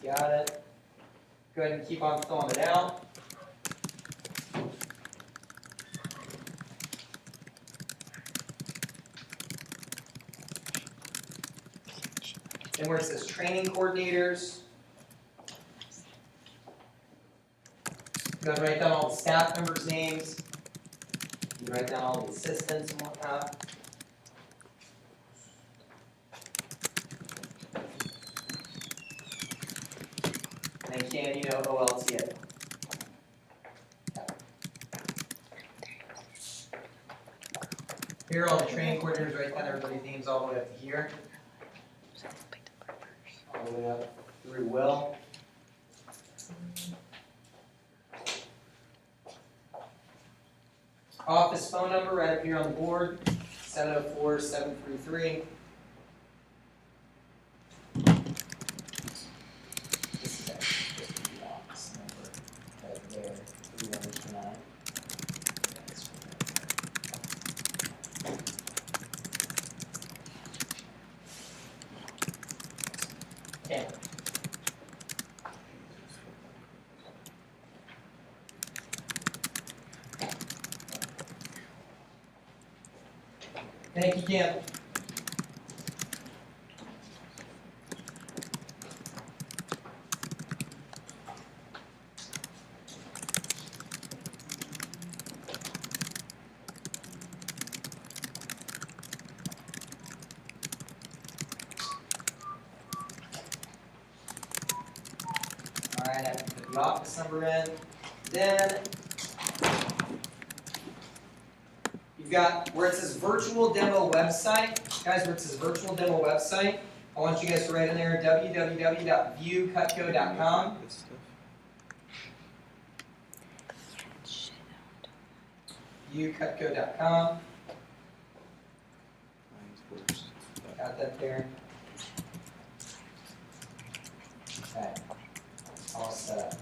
got it. Go ahead and keep on filling it out. Then where it says training coordinators, go ahead and write down all the staff members' names. You write down all the assistants and whatnot. And then can you know OLTA? Here are all the training coordinators, write down everybody's names all the way up to here. All the way up through Will. Office phone number right up here on the board, 704-733. This is actually just the office number right there, 319. Okay. Thank you, Kim. All right, I have to put the office number in. Then you've got where it says virtual demo website. Guys, where it says virtual demo website, I want you guys to write in there www.viewcutco.com. Viewcutco.com. Got that there. Okay. All set up.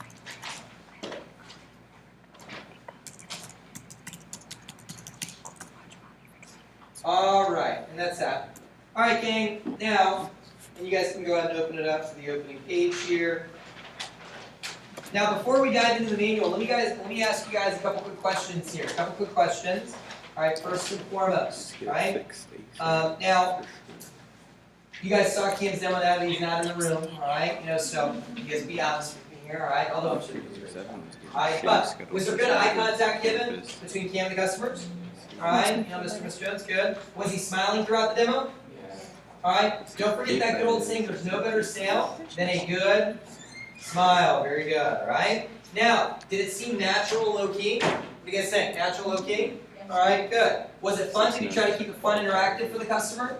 All right, and that's that. All right, gang, now, and you guys can go ahead and open it up to the opening page here. Now, before we dive into the manual, let me ask you guys a couple quick questions here. A couple quick questions. All right, first and foremost, right? Now, you guys saw Kim's demo now that he's not in the room, all right? You know, so you guys be honest with me here, all right? Although I'm sure you guys are. All right, but was there good eye contact given between Kim and the customers? All right, you know, Mr. Jones, good. Was he smiling throughout the demo? Yes. All right, don't forget that good old saying, there's no better sale than a good smile. Very good, all right? Now, did it seem natural, low-key? What do you guys think? Natural, low-key? All right, good. Was it fun? Did you try to keep it fun and interactive for the customer?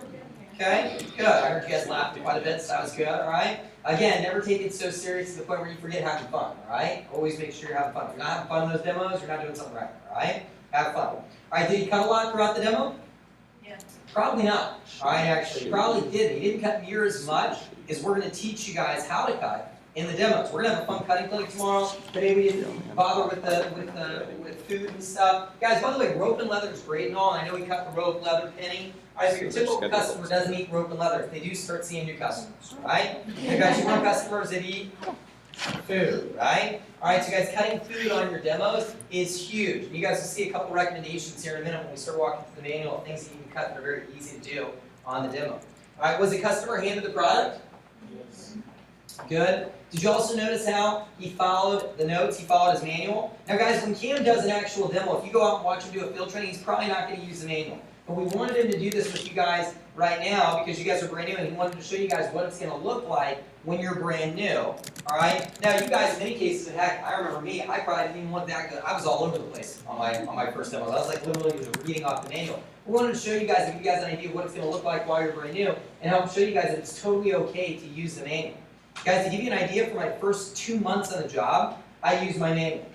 Okay, good. I heard you guys laughed quite a bit, so that was good, all right? Again, never take it so serious to the point where you forget having fun, all right? Always make sure you're having fun. If you're not having fun in those demos, you're not doing something right, all right? Have fun. All right, did he cut a lot throughout the demo? Yeah. Probably not. All right, actually, probably didn't. He didn't cut near as much as we're going to teach you guys how to cut in the demos. We're going to have a fun cutting clinic tomorrow. Today we didn't bother with food and stuff. Guys, by the way, rope and leather is great and all. I know we cut the rope, leather, penny. All right, so your typical customer doesn't eat rope and leather. If they do, start seeing new customers, right? You guys, you want customers that eat food, right? All right, so guys, cutting food on your demos is huge. You guys will see a couple recommendations here in a minute when we start walking through the manual of things that you can cut that are very easy to do on the demo. All right, was the customer handed the product? Yes. Good. Did you also notice how he followed the notes? He followed his manual. Now, guys, when Cam does an actual demo, if you go out and watch him do a field training, he's probably not going to use the manual. But we wanted him to do this with you guys right now because you guys are brand new, and he wanted to show you guys what it's going to look like when you're brand new. All right. Now, you guys, in many cases, heck, I remember me. I probably didn't even want that good. I was all over the place on my first demo. I was like literally just reading off the manual. We wanted to show you guys, give you guys an idea of what it's going to look like while you're brand new, and help show you guys that it's totally okay to use the manual. Guys, to give you an idea, for my first 2 months on the job, I used my manual.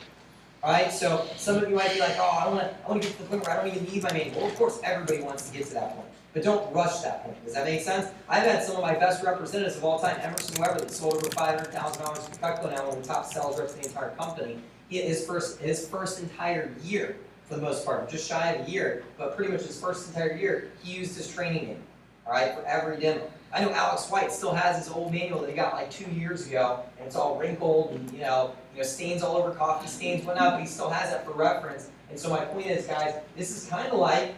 All right, so some of you might be like, oh, I want to get to the point where I don't even need my manual. Well, of course, everybody wants to get to that point, but don't rush that point. Does that make sense? I've had some of my best representatives of all time, Emerson Weber, that sold over $500,000 for Cutco now, one of the top sales reps in the entire company. His first entire year, for the most part, just shy of a year, but pretty much his first entire year, he used his training manual. all right, for every demo. I know Alex White still has his old manual that he got like 2 years ago, and it's all wrinkled and stains all over, coffee stains, whatnot, but he still has that for reference. And so my point is, guys, this is kind of like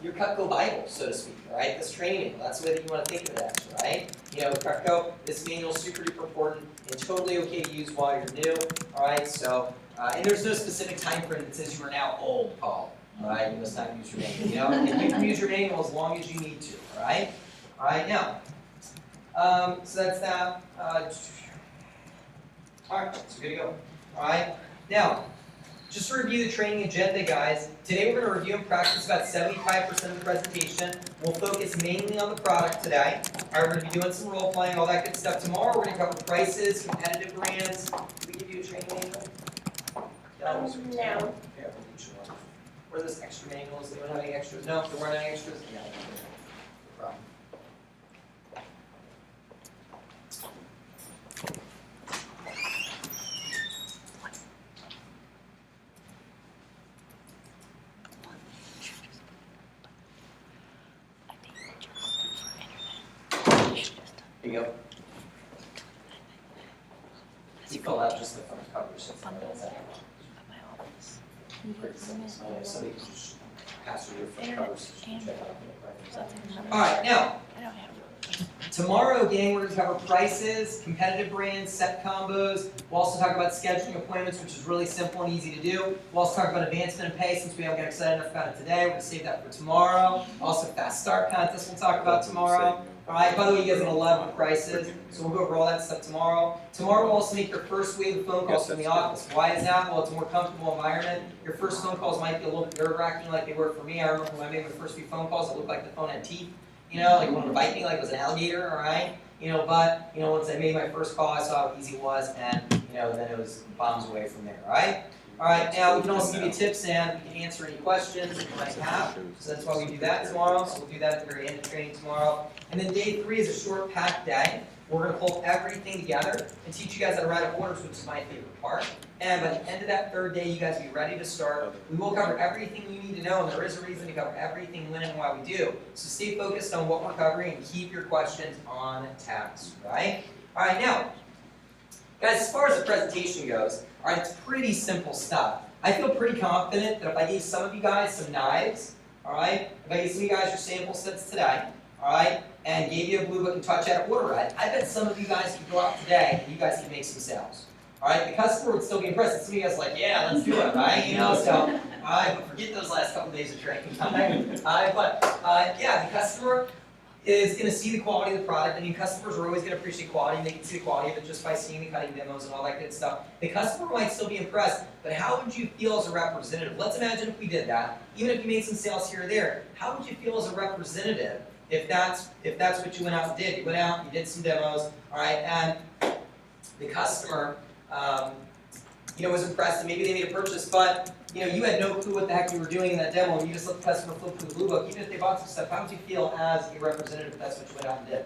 your Cutco Bible, so to speak, all right? This training manual, that's the way that you want to think of it, actually, right? Cutco, this manual is super duper important and totally okay to use while you're new, all right? So, and there's no specific time frame that says you are now old, Paul, all right? You must not use your manual, and you can use your manual as long as you need to, all right? All right, now, so that's that. All right, so good to go. All right, now, just to review the training agenda, guys. Today we're going to review and practice about 75% of the presentation. We'll focus mainly on the product today. All right, we're going to be doing some role playing, all that good stuff. Tomorrow we're going to cover prices, competitive brands. Did we give you a training manual? No. Yeah, we'll get you one. Where are those extra manuals? They don't have any extras? No, there weren't any extras? Yeah, no problem. Here you go. You fill out just the front covers. Somebody can just pass through your front covers. All right, now, tomorrow, gang, we're going to cover prices, competitive brands, set combos. We'll also talk about scheduling appointments, which is really simple and easy to do. We'll also talk about advancement and pay, since we haven't got excited enough about it today. We're going to save that for tomorrow. Also, fast start contest we'll talk about tomorrow. All right, by the way, you guys are going to love on prices, so we'll go over all that stuff tomorrow. Tomorrow we'll also make your first wave of phone calls from the office. Why is that? Well, it's a more comfortable environment. Your first phone calls might be a little bit nerve-wracking like they were for me. I remember when I made my first few phone calls, it looked like the phone had teeth. Like it wanted to bite me like it was an alligator, all right? But once I made my first call, I saw how easy it was, and then it was bombs away from there, all right? All right, now we can also give you tips and we can answer any questions that you might have. So that's why we do that tomorrow. So we'll do that at the very end of training tomorrow. And then day 3 is a short, packed day. We're going to pull everything together and teach you guys how to write orders, which is my favorite part. And by the end of that 3rd day, you guys will be ready to start. We will cover everything you need to know, and there is a reason to cover everything when and why we do. So stay focused on what we're covering and keep your questions on task, right? All right, now, guys, as far as the presentation goes, all right, it's pretty simple stuff. I feel pretty confident that if I gave some of you guys some knives, all right, if I gave some of you guys your sample sets today, all right, and gave you a blue book and taught you how to order it, I bet some of you guys could go out today and you guys could make some sales. All right, the customer would still be impressed. And some of you guys are like, yeah, let's do it, right? So, all right, but forget those last couple days of training time. All right, but yeah, the customer is going to see the quality of the product. I mean, customers are always going to appreciate quality, and they can see the quality of it just by seeing the cutting demos and all that good stuff. The customer might still be impressed, but how would you feel as a representative? Let's imagine if we did that. Even if you made some sales here or there, how would you feel as a representative if that's what you went out and did? You went out, you did some demos, all right, and the customer, was impressed, and maybe they made a purchase, but you had no clue what the heck you were doing in that demo, and you just let the customer flip through the blue book. Even if they bought some stuff, how would you feel as a representative if that's what you went out and did?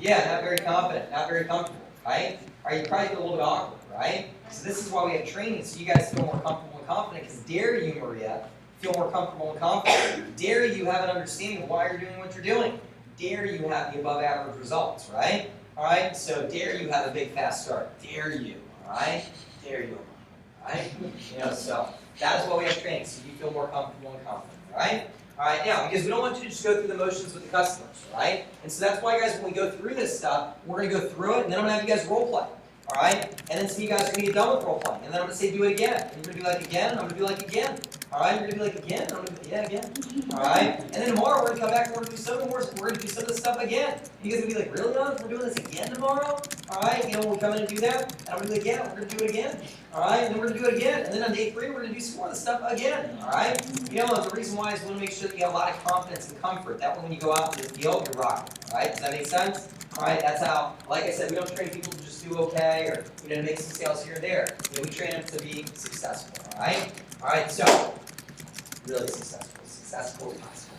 Yeah, not very confident, not very comfortable, right? Or you probably feel a little bit awkward, right? So this is why we have training, so you guys feel more comfortable and confident, because dare you, Maria, feel more comfortable and confident. Dare you have an understanding of why you're doing what you're doing. Dare you have the above average results, right? All right, so dare you have a big fast start. Dare you, all right? Dare you. Right? So that is why we have training, so you feel more comfortable and confident, right? All right, now, because we don't want you to just go through the motions with the customers, right? And so that's why, guys, when we go through this stuff, we're going to go through it, and then I'm going to have you guys role play, all right? And then some of you guys are going to get done with role playing, and then I'm going to say do it again. And you're going to be like again, and I'm going to be like again. All right, you're going to be like again, and I'm going to be yeah, again. All right? And then tomorrow we're going to come back and we're going to do some more, we're going to do some of this stuff again. You guys are going to be like, really, Ananth? We're doing this again tomorrow? All right, when we come in and do that, and I'm going to be like, yeah, we're going to do it again. All right, and then we're going to do it again. And then on day 3, we're going to do some more of the stuff again. All right? The reason why is we want to make sure that you have a lot of confidence and comfort. That way when you go out in this field, you're rocking. All right? Does that make sense? All right, that's how, like I said, we don't train people to just do okay or to make some sales here and there. We train them to be successful. All right? All right, so really successful as possible.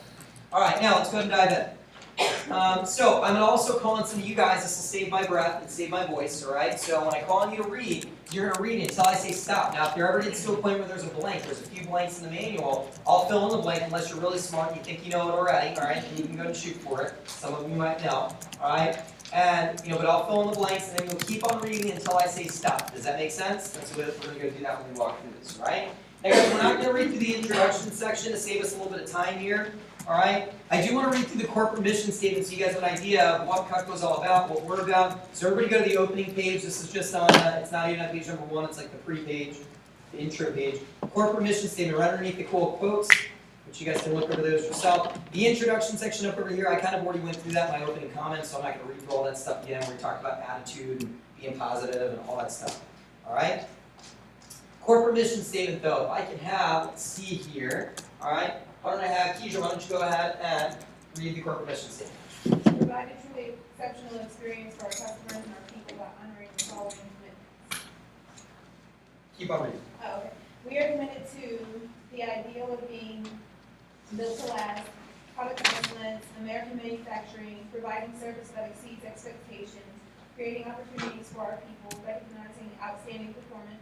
All right, now let's go ahead and dive in. So I'm going to also call on some of you guys. This will save my breath and save my voice, all right? So when I call on you to read, you're going to read it until I say stop. Now, if there ever gets to a point where there's a blank, there's a few blanks in the manual, I'll fill in the blank unless you're really smart and you think you know it already, all right? And you can go and shoot for it. Some of you might know, all right? And, but I'll fill in the blanks and then you'll keep on reading until I say stop. Does that make sense? That's what we're going to go do that when we walk through this, all right? Now, guys, we're not going to read through the introduction section to save us a little bit of time here. All right. I do want to read through the corporate mission statement so you guys have an idea of what Cutco is all about, what we're about. So everybody go to the opening page. This is just on. It's not even on page number 1. It's like the pre-page, the intro page. Corporate mission statement right underneath the cool quotes, which you guys can look over those yourself. The introduction section up over here. I kind of already went through that in my opening comments, so I'm not going to read through all that stuff again. We talked about attitude and being positive and all that stuff. All right. Corporate mission statement, though, if I can have, let's see here. All right. Why don't I have Keisha, why don't you go ahead and read the corporate mission statement. Provide a truly exceptional experience for our customers and our people by honoring the following commitments. Keep on reading. Oh, okay. We are committed to the ideal of being built to last, product excellence, American manufacturing, providing service that exceeds expectations, creating opportunities for our people, recognizing outstanding performance,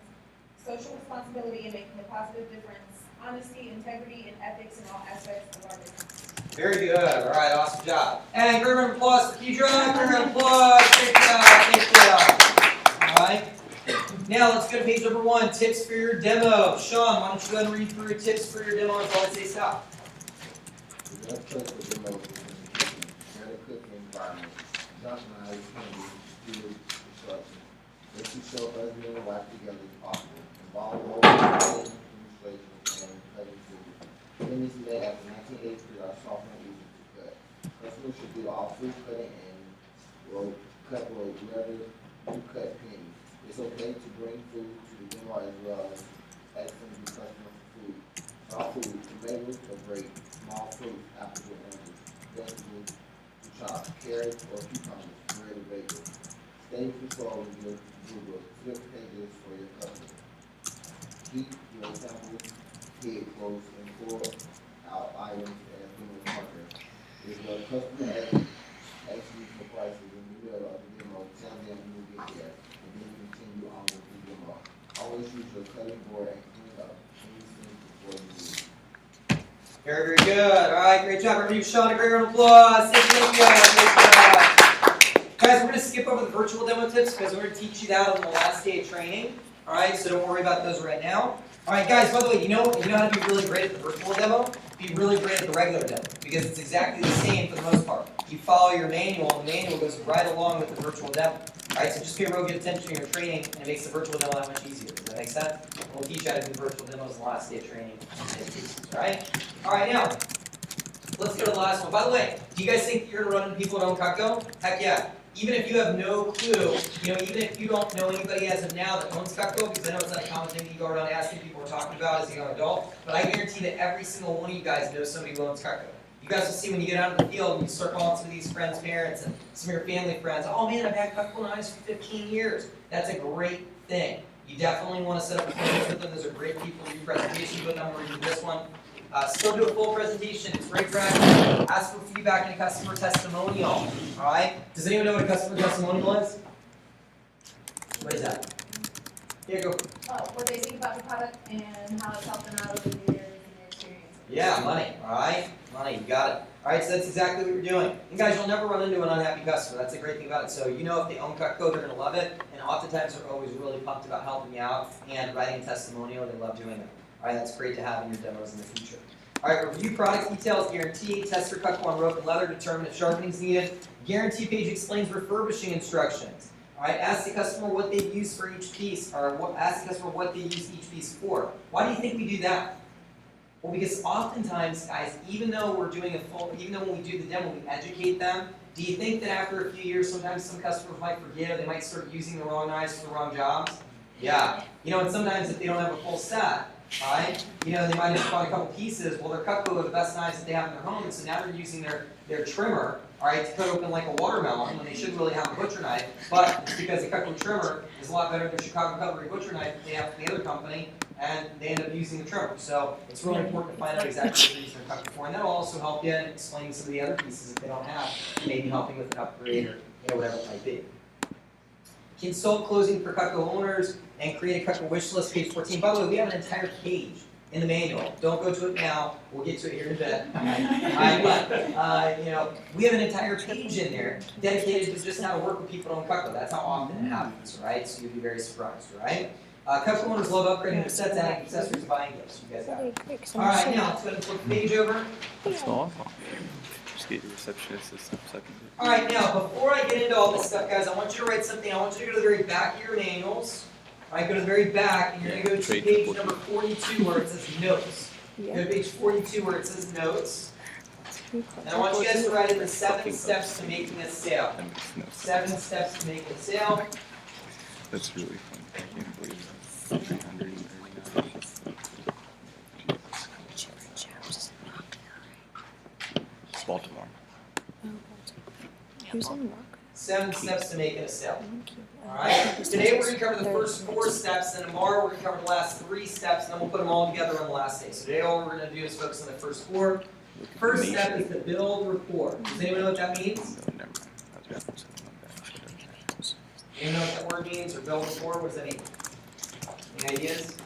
social responsibility and making a positive difference, honesty, integrity, and ethics in all aspects of our business. Very good. All right, awesome job. And great round of applause for Keisha. Great round of applause. Great job. Thank you. All right. Now let's go to page number 1, tips for your demo. Sean, why don't you go ahead and read through your tips for your demo until I say stop. The best place for demo is in the kitchen, better cooking environment. Josh and I can do instruction. Make yourself as many work together as possible. Involve more demonstration and cutting food. Finish made after 1983 are soft and easy to cut. Customers should do all food cutting and will cut roll whether you cut pennies. It's okay to bring food to the demo as well as asking the customer for food. Raw food, tomatoes or grape, small fruit, apples or oranges, vegetables, chopped, carrots or cucumbers, bread or bagel. Stay control of your Whitebook, flip pages for your customers. Keep your sample kit close and pour out items as soon as partner. If the customer asks you for prices in the middle of the demo, tell them you will get there, and then continue on with the demo. Always use your cutting board and clean up anything before you leave. Very, very good. All right, great job. Everybody give Sean a great round of applause. Thank you. Great job. Guys, we're going to skip over the virtual demo tips because we're going to teach you that on the last day of training. All right, so don't worry about those right now. All right, guys, by the way, you know how to be really great at the virtual demo? Be really great at the regular demo because it's exactly the same for the most part. You follow your manual, and the manual goes right along with the virtual demo. All right, so just pay real good attention to your training, and it makes the virtual demo that much easier. Does that make sense? We'll teach you how to do virtual demos the last day of training. All right? All right, now, let's go to the last one. By the way, do you guys think that you're going to run into people that own Cutco? Heck yeah. Even if you have no clue, even if you don't know anybody as of now that owns Cutco, because I know it's not a common thing that you go around asking people we're talking about as a young adult, but I guarantee that every single one of you guys knows somebody who owns Cutco. You guys will see when you get out in the field and you start calling some of these friends' parents and some of your family friends, oh man, I've had Cutco knives for 15 years. That's a great thing. You definitely want to set up appointments with them. Those are great people to do presentations with them. We're going to do this one. Still do a full presentation. It's great practice. Ask for feedback and a customer testimonial. All right? Does anyone know what a customer testimonial is? What is that? Here, go. Oh, what they think about the product and how it's helped them out over the years and their experience. Yeah, money. All right? Money, you got it. All right, so that's exactly what you're doing. And guys, you'll never run into an unhappy customer. That's the great thing about it. So you know if they own Cutco, they're going to love it. And oftentimes they're always really pumped about helping you out and writing a testimonial. They love doing it. All right, that's great to have in your demos in the future. All right, review product details, guarantee, test for Cutco on rope and leather, determine if sharpening is needed. Guarantee page explains refurbishing instructions. All right, ask the customer what they use for each piece, or ask the customer what they use each piece for. Why do you think we do that? Well, because oftentimes, guys, even though when we do the demo, we educate them. Do you think that after a few years, sometimes some customers might forget, they might start using the wrong knives for the wrong jobs? Yeah. And sometimes if they don't have a full set, right? They might have bought a couple pieces. Well, their Cutco are the best knives that they have in their home, and so now they're using their trimmer, all right, to cut open like a watermelon when they should really have a butcher knife. But it's because the Cutco trimmer is a lot better than the Chicago Cutlery butcher knife that they have from the other company, and they end up using the trimmer. So it's really important to find out exactly what they're using their Cutco for, and that'll also help you in explaining some of the other pieces that they don't have, maybe helping with an upgrade or whatever it might be. Consult closing for Cutco owners and create a Cutco wish list, page 14. By the way, we have an entire page in the manual. Don't go to it now. We'll get to it here in a bit. But we have an entire page in there dedicated to just how to work with people on Cutco. That's how often it happens, right? So you'll be very surprised, right? Cutco owners love upgrading their sets, adding accessories, and buying gifts. You guys got it. All right, now let's go ahead and flip the page over. That's all. Just get your receptionist this second. All right, now before I get into all this stuff, guys, I want you to write something. I want you to go to the very back of your manuals. All right, go to the very back, and you're going to go to page number 42 where it says notes. Go to page 42 where it says notes. And I want you guys to write in the 7 steps to making a sale. That makes no sense. 7 steps to making a sale. That's really fun. I can't believe that. 339. It's Baltimore. Who's in rock? 7 steps to making a sale. All right. Today we're going to cover the first 4 steps, and tomorrow we're going to cover the last 3 steps, and then we'll put them all together on the last day. So today all we're going to do is focus on the first 4. First step is to build rapport. Does anyone know what that means? No, never mind. I was about to say something like that. Anyone know what that word means, or build rapport? What does that mean? Any ideas?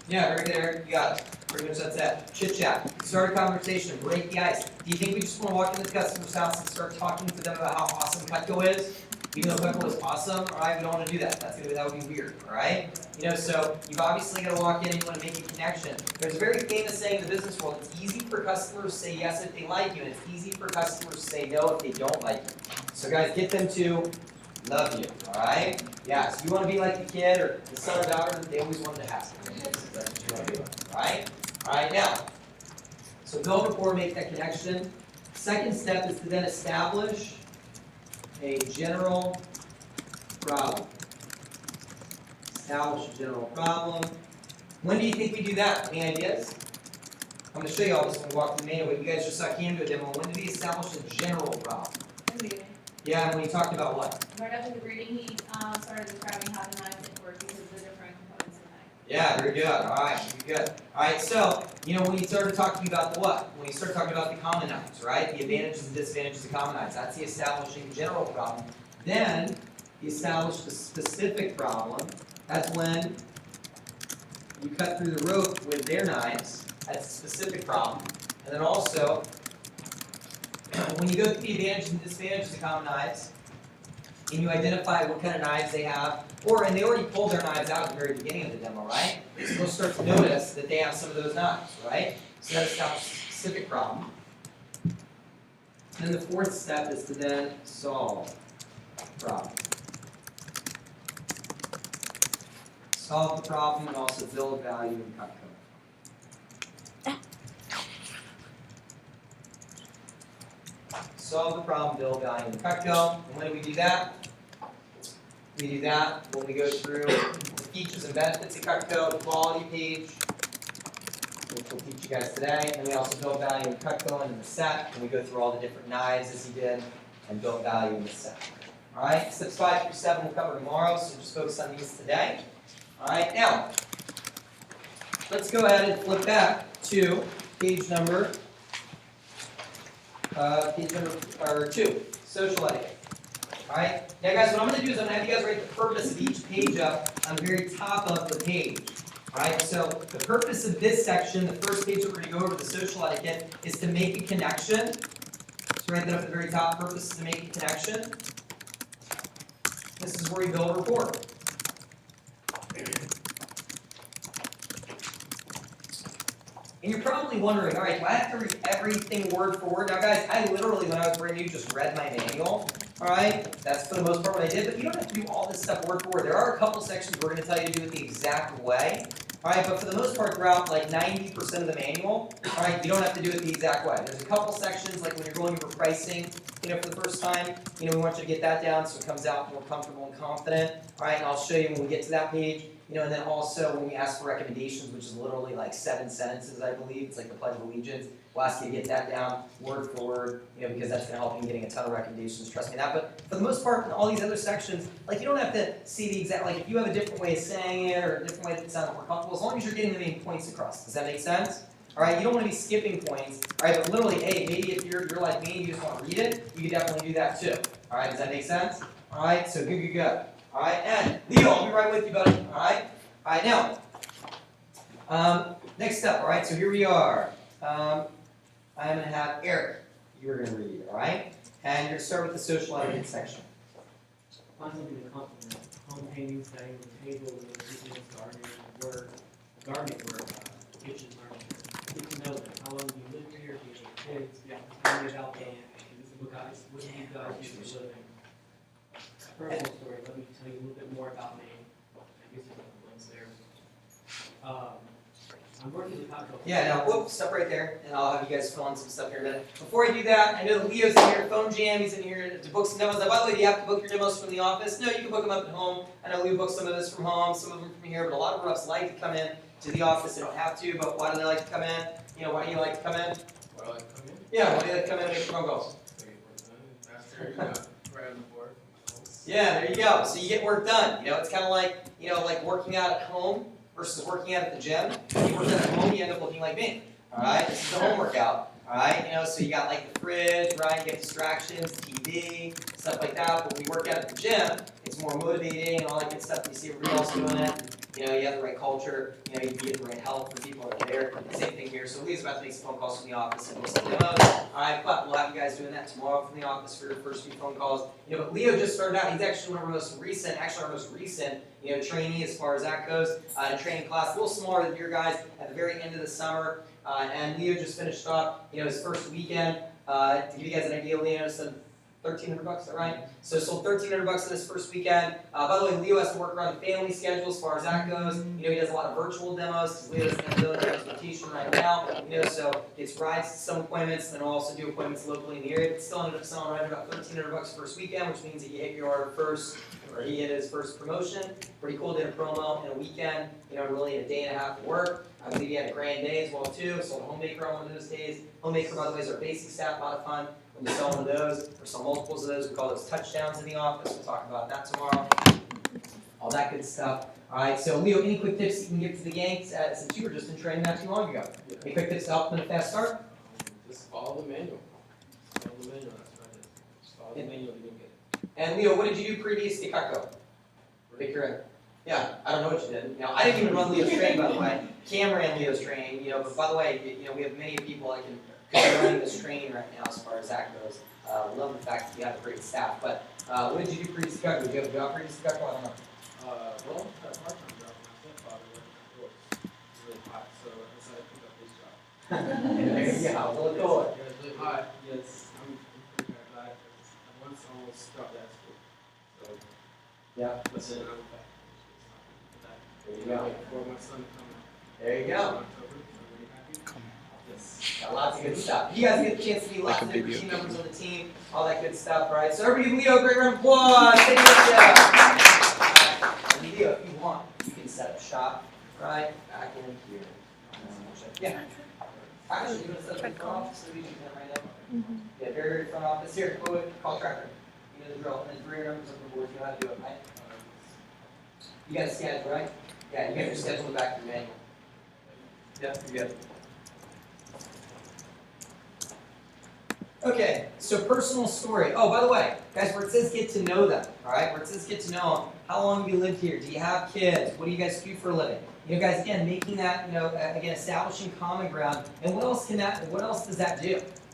Yeah, right there. You got it. Pretty much that's it. Chit chat. Start a conversation. Break the ice. Do you think we just want to walk into the customer's house and start talking to them about how awesome Cutco is? Even though Cutco is awesome, all right, we don't want to do that. That would be weird, all right? So you've obviously got to walk in and you want to make a connection. There's a very famous saying in the business world: it's easy for customers to say yes if they like you, and it's easy for customers to say no if they don't like you. So guys, get them to love you, all right? Yeah, so you want to be like the kid or the son or daughter that they always wanted to have. That's what you want to do, all right? All right, now, so build rapport, make that connection. Second step is to then establish a general problem. Establish a general problem. When do you think we do that? Any ideas? I'm going to show you all this when we walk through the manual, but you guys just saw Cam do a demo. When did we establish a general problem? In the beginning. Yeah, and when you talked about what? Right after the reading, he started describing how the knife didn't work because of the different components of the knife. Yeah, very good. All right, very good. All right, so, when you started talking about the what? When you started talking about the common knives, right? The advantages and disadvantages of common knives. That's the establishing general problem. Then, you establish the specific problem. That's when you cut through the rope with their knives. That's a specific problem. And then also, when you go through the advantages and disadvantages of common knives, and you identify what kind of knives they have, and they already pulled their knives out at the very beginning of the demo, right? So they'll start to notice that they have some of those knives, right? So that establishes a specific problem. And then the fourth step is to then solve the problem. Solve the problem and also build value in Cutco. Solve the problem, build value in Cutco. And when do we do that? We do that when we go through the features and benefits of Cutco, the quality page, which we'll teach you guys today. And we also build value in Cutco and in the set. And we go through all the different knives as he did and build value in the set. All right, steps 5 through 7 we'll cover tomorrow, so just focus on these today. All right, now, let's go ahead and flip back to page number 2, social etiquette. All right, now guys, what I'm going to do is I'm going to have you guys write the purpose of each page up on the very top of the page. All right, so the purpose of this section, the first page that we're going to go over, the social etiquette, is to make a connection. So write that up at the very top. Purpose is to make a connection. This is where you build rapport. And you're probably wondering, all right, do I have to read everything word for word? Now, guys, I literally, when I was brand new, just read my manual. All right, that's for the most part what I did, but you don't have to do all this stuff word for word. There are a couple sections we're going to tell you to do it the exact way. All right, but for the most part, throughout like 90% of the manual, all right, you don't have to do it the exact way. There's a couple sections, like when you're going over pricing, for the first time, we want you to get that down so it comes out more comfortable and confident. All right, and I'll show you when we get to that page. And then also when we ask for recommendations, which is literally like 7 sentences, I believe. It's like the Pledge of Allegiance. We'll ask you to get that down word for word, because that's going to help you in getting a ton of recommendations. Trust me that. But for the most part, in all these other sections, like you don't have to see the exact, like if you have a different way of saying it or a different way that sounds more comfortable, as long as you're getting the main points across. Does that make sense? All right, you don't want to be skipping points. All right, but literally, hey, maybe if you're like me and you just want to read it, you can definitely do that too. All right, does that make sense? All right, so good. All right, and Leo, I'll be right with you, buddy. All right, now, next up, all right, so here we are. I'm going to have Eric. You're going to read, all right? And you're going to start with the social etiquette section. Find something to compliment. Home painting, setting the table, kitchen, gardening work, kitchen furniture. Get to know them. How long do you live here? Do you have kids? Tell me about them. What do you guys do for a living? Personal story. Let me tell you a little bit more about me. I guess you have the links there. I'm working with Taco. Yeah, now, whoops, stop right there, and I'll have you guys fill in some stuff here in a minute. Before I do that, I know that Leo's in here to phone jam, he's in here to book some demos. Now, by the way, do you have to book your demos from the office? No, you can book them up at home. I know Leo books some of this from home, some of them from here, but a lot of reps like to come in to the office. They don't have to, but why do they like to come in? You know, why do you like to come in? Why do I like to come in? Yeah, why do you like to come in and make phone calls? To get work done. Faster, you got right on the board. Yeah, there you go. So you get work done. You know, it's kind of like, you know, like working out at home versus working out at the gym. If you work out at home, you end up looking like me. All right, this is the home workout. All right, you know, so you got like the fridge, right? You get distractions, TV, stuff like that. But when you work out at the gym, it's more motivating and all that good stuff. You see everybody else doing it. You know, you have the right culture. You know, you get the right help for people that are there. Same thing here. So Lee's about to make some phone calls from the office and we'll some demos. All right, but we'll have you guys doing that tomorrow from the office for your first few phone calls. You know, but Leo just started out. He's actually our most recent, you know, trainee as far as that goes. Training class, a little smaller than your guys at the very end of the summer. And Leo just finished up, you know, his first weekend. To give you guys an idea, Leo said $1,300, is that right? So sold $1,300 in this first weekend. By the way, Leo has to work around the family schedule as far as that goes. You know, he does a lot of virtual demos because Leo doesn't have the transportation right now. You know, so it's rides to some appointments, then we'll also do appointments locally in the area. But still ended up selling right about $1,300 first weekend, which means that you hit your order first, or he hit his first promotion. Pretty cool, did a promo in a weekend, you know, really in a day and a half of work. I believe he had a grand day as well too. Sold a homemaker on one of those days. Homemaker, by the way, is our basic staff, a lot of fun. When you sell one of those, or sell multiples of those, we call those touchdowns in the office. We'll talk about that tomorrow. All that good stuff. All right, so Leo, any quick tips you can give to the gang since you were just in training not too long ago? Any quick tips to help them in a fast start? Just follow the manual. Follow the manual, that's what it is. Just follow the manual, you can get it. And Leo, what did you do previous to Cutco? Pick your end. Yeah, I don't know what you did. You know, I didn't even run Leo's training, by the way. Cam ran Leo's training, you know, but by the way, you know, we have many people that can be running this training right now as far as that goes. Love the fact that you have a great staff. But what did you do previous to Cutco? Did you have a job previous to Cutco? I don't know. Well, I had a part-time job when my stepfather worked outdoors. It was really hot, so I decided to pick up this job. Yeah, well, cool. Yeah, it's really hot. Yes, I'm pretty glad because I once almost dropped out of school. So, Yeah. but then I went back. There you go. For my son to come out. There you in go. October, so I'm really happy. Yes. Got lots of good stuff. You guys get the chance to meet lots of different team members on the team, all that good stuff, all right? So everybody give Leo a great round of applause. Thank you, Leo. And Leo, if you want, you can set up shop right back in here. Yeah. Actually, you want to set up in front office so we can right now? Yeah, very, very front office. Here, go ahead, call Tractor. You know the drill. And then 3 numbers up the board, you know how to do it, right? You got a schedule, right? Yeah, you got your schedule in the back of your manual. Yeah, you're good. Okay, so personal story. Oh, by the way, guys, where it says get to know them, all right? Where it says get to know them, how long have you lived here? Do you have kids? What do you guys do for a living? You know, guys, again, making that, you know, again, establishing common ground. And what else does that do?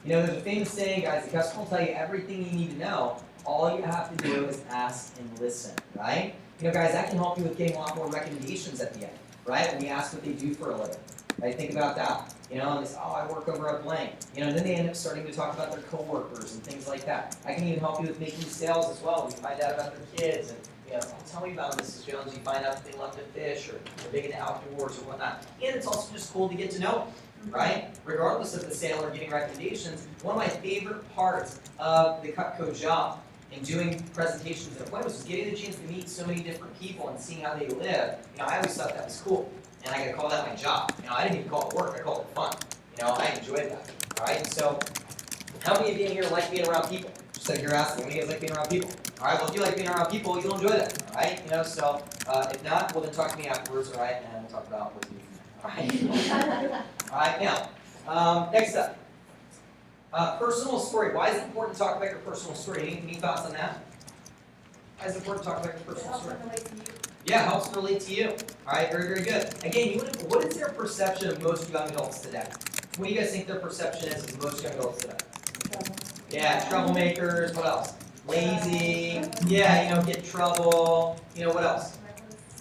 You know, there's a famous saying, guys, the customer will tell you everything you need to know. All you have to do is ask and listen, right? You know, guys, that can help you with getting a lot more recommendations at the end, right? When you ask what they do for a living, right? Think about that. You know, and they say, oh, I work over at blank. You know, then they end up starting to talk about their coworkers and things like that. I can even help you with making sales as well. You find out about their kids and, you know, tell me about Mrs. Jones. You find out that they love to fish or they're big into outdoors or whatnot. And it's also just cool to get to know them, right? Regardless of the sale or getting recommendations, one of my favorite parts of the Cutco job in doing presentations and appointments was getting the chance to meet so many different people and seeing how they live. You know, I always thought that was cool. And I could call that my job. You know, I didn't even call it work, I called it fun. You know, I enjoyed that. Alright, so how many of you in here like being around people? Just like you're asking, how many of you guys like being around people? Alright, well if you like being around people, you'll enjoy that. Alright, you know, so if not, well then talk to me afterwards, alright, and we'll talk about what you do. Alright. Alright, now, next up. Personal story. Why is it important to talk about your personal story? Any thoughts on that? Why is it important to talk about your It personal helps story? them relate to you. Yeah, helps relate to you. All right, very, very good. Again, what is their perception of most young adults today? What do you guys think their perception is of most young adults today? Yeah, troublemakers. What else? Lazy. Yeah, get in trouble. What else?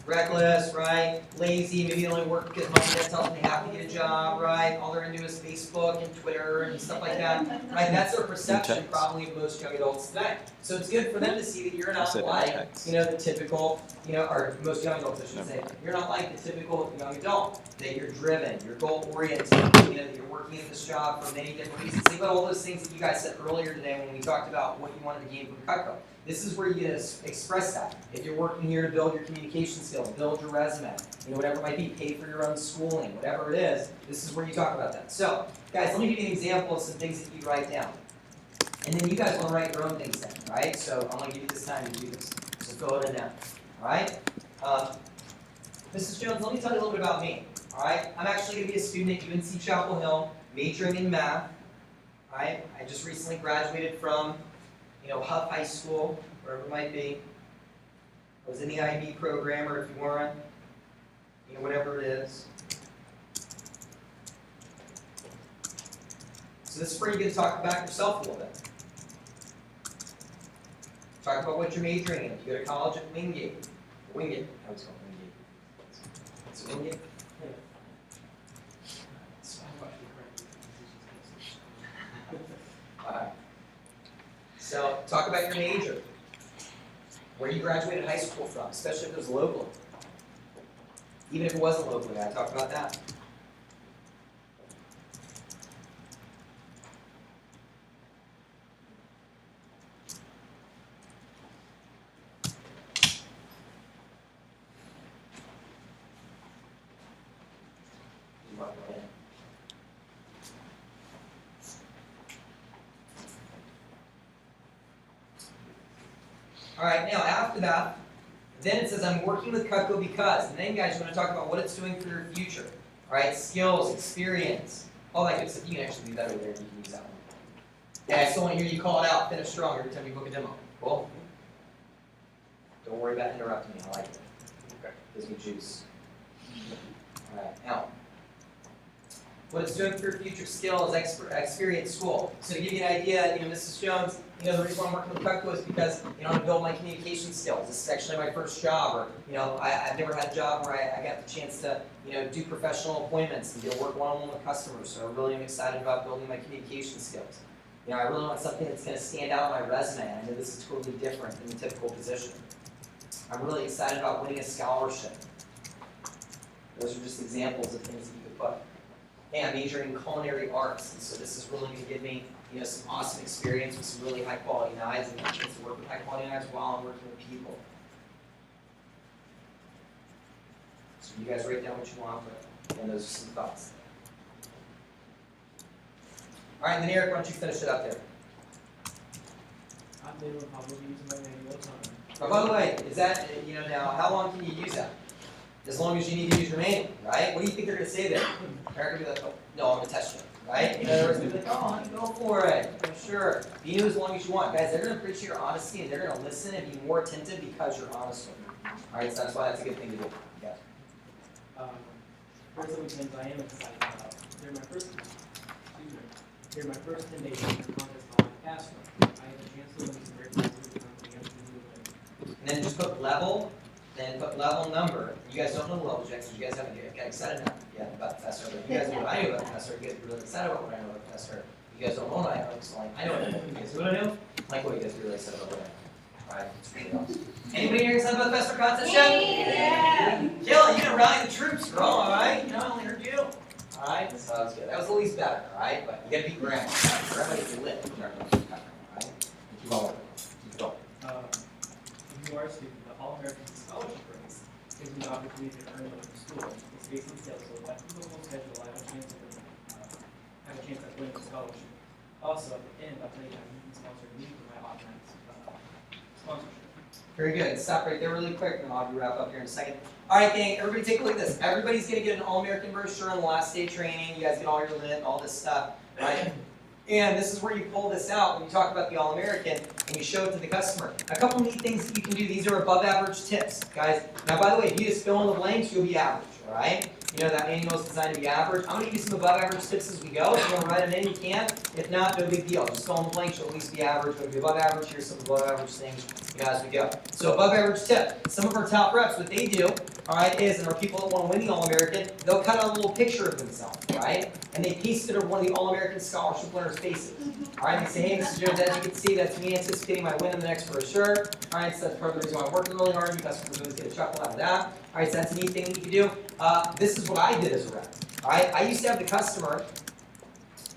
Reckless, right? Lazy, maybe they only work because mom and dad tells them they have to get a job, right? All they're into is Facebook and Twitter and stuff like that, right? That's their perception probably of most young adults today. So it's good for them to see that you're not like, the typical, or most young adults, I should say. You're not like the typical young adult. That you're driven, you're goal-oriented, that you're working at this job for many different reasons. Think about all those things that you guys said earlier today when we talked about what you wanted to gain from Cutco. This is where you get to express that. If you're working here to build your communication skills, build your resume, whatever it might be, pay for your own schooling, whatever it is, this is where you talk about that. So, guys, let me give you an example of some things that you write down. And then you guys want to write your own things down, right? So I'm going to give you this time to do this. So fill it in now, all right? Mrs. Jones, let me tell you a little bit about me, all right? I'm actually going to be a student at UNC Chapel Hill, majoring in math, all right? I just recently graduated from Huff High School, wherever it might be. I was in the IB program, or if you weren't, whatever it is. So this is where you get to talk about yourself a little bit. Talk about what you're majoring in. If you go to college at Wingate, I was called Wingate. Is it Wingate? Alright. So, talk about your major. Where you graduated high school from, especially if it was locally. Even if it wasn't locally, I talked about that. All right, now after that, then it says I'm working with Cutco because, and then guys, you want to talk about what it's doing for your future. All right, skills, experience, all that good stuff. You can actually do that over there and you can use that one. Yeah, I still want to hear you call it out, finish strong every time you book a demo. Cool? Don't worry about interrupting me, I like it. Okay. Gives me juice. All right, now. What it's doing for your future skills, experience, school. So to give you an idea, Mrs. Jones, the reason why I'm working with Cutco is because, I want to build my communication skills. This is actually my first job, or, I've never had a job where I got the chance to, do professional appointments and get to work one-on-one with customers. So I really am excited about building my communication skills. I really want something that's going to stand out on my resume. I know this is totally different than the typical position. I'm really excited about winning a scholarship. Those are just examples of things that you could put. Hey, I'm majoring in culinary arts, and so this is really going to give me, some awesome experience with some really high-quality knives, and I get to work with high-quality knives while I'm working with people. So you guys write down what you want, and those are some thoughts. All right, then Eric, why don't you finish it up there? I've been probably using my manual time. Oh, by the way, is that, now, how long can you use that? As long as you need to use your manual, right? What do you think they're going to say there? Eric will be like, oh, no, I'm a tester, right? In other words, they'll be like, oh, honey, go for it. Yeah, sure. Be new as long as you want. Guys, they're going to appreciate your honesty, and they're going to listen and be more attentive because you're honest with them. All right, so that's why that's a good thing to do. Yeah. First of weekends I am excited about. During my first 10 days of the contest on my past one, I had a chance to win some great prizes with the company I'm doing. And then just put level, then put level number. You guys don't know the levels yet, so you guys haven't got excited now about the tester. But you guys know what I know about the tester. You guys are really excited about what I know about the tester. You guys don't know what I know. So I know what I know. You guys know what I know? Like what you guys are really excited about what I know. Alright, it's really awesome. Anybody here excited about the tester contest yet? Yeah. Jill, you didn't rally the troops, girl, alright? I only heard you. Alright, so that was good. That was the least better, alright? But you gotta beat Grandma. Grandma gets a lit. Alright? Keep on working. Keep going. If you are a student, the All-American Scholarship Race gives you the opportunity to earn money from school. It's based on sales, so if I do the whole schedule, I have a chance at winning a scholarship. Also, at the end, I'll tell you how you can sponsor me for my automatic sponsorship. Very good. Stop right there really quick, and I'll have you wrap up here in a second. All right, gang, everybody take a look at this. Everybody's going to get an All-American brochure on the last day training. You guys get all your lit, all this stuff, right? And this is where you pull this out when you talk about the All-American and you show it to the customer. A couple neat things that you can do. These are above average tips, guys. Now, by the way, if you just fill in the blanks, you'll be average, all right? You know, that manual is designed to be average. I'm going to give you some above average tips as we go. If you want to write them in, you can. If not, no big deal. Just fill in the blanks, you'll at least be average. But if you're above average, here's some above average things, you know, as we go. So above average tip. Some of our top reps, what they do, all right, is, and our people that want to win the All-American, they'll cut out a little picture of themselves, right? And they paste it over one of the All-American Scholarship winners' faces. All right, they say, hey, Mrs. Jones, as you can see, that's me anticipating my win in the next brochure. All right, so that's part of the reason why I'm working really hard. You customers always get a chuckle out of that. All right, so that's a neat thing that you can do. This is what I did as a rep. All right, I used to have the customer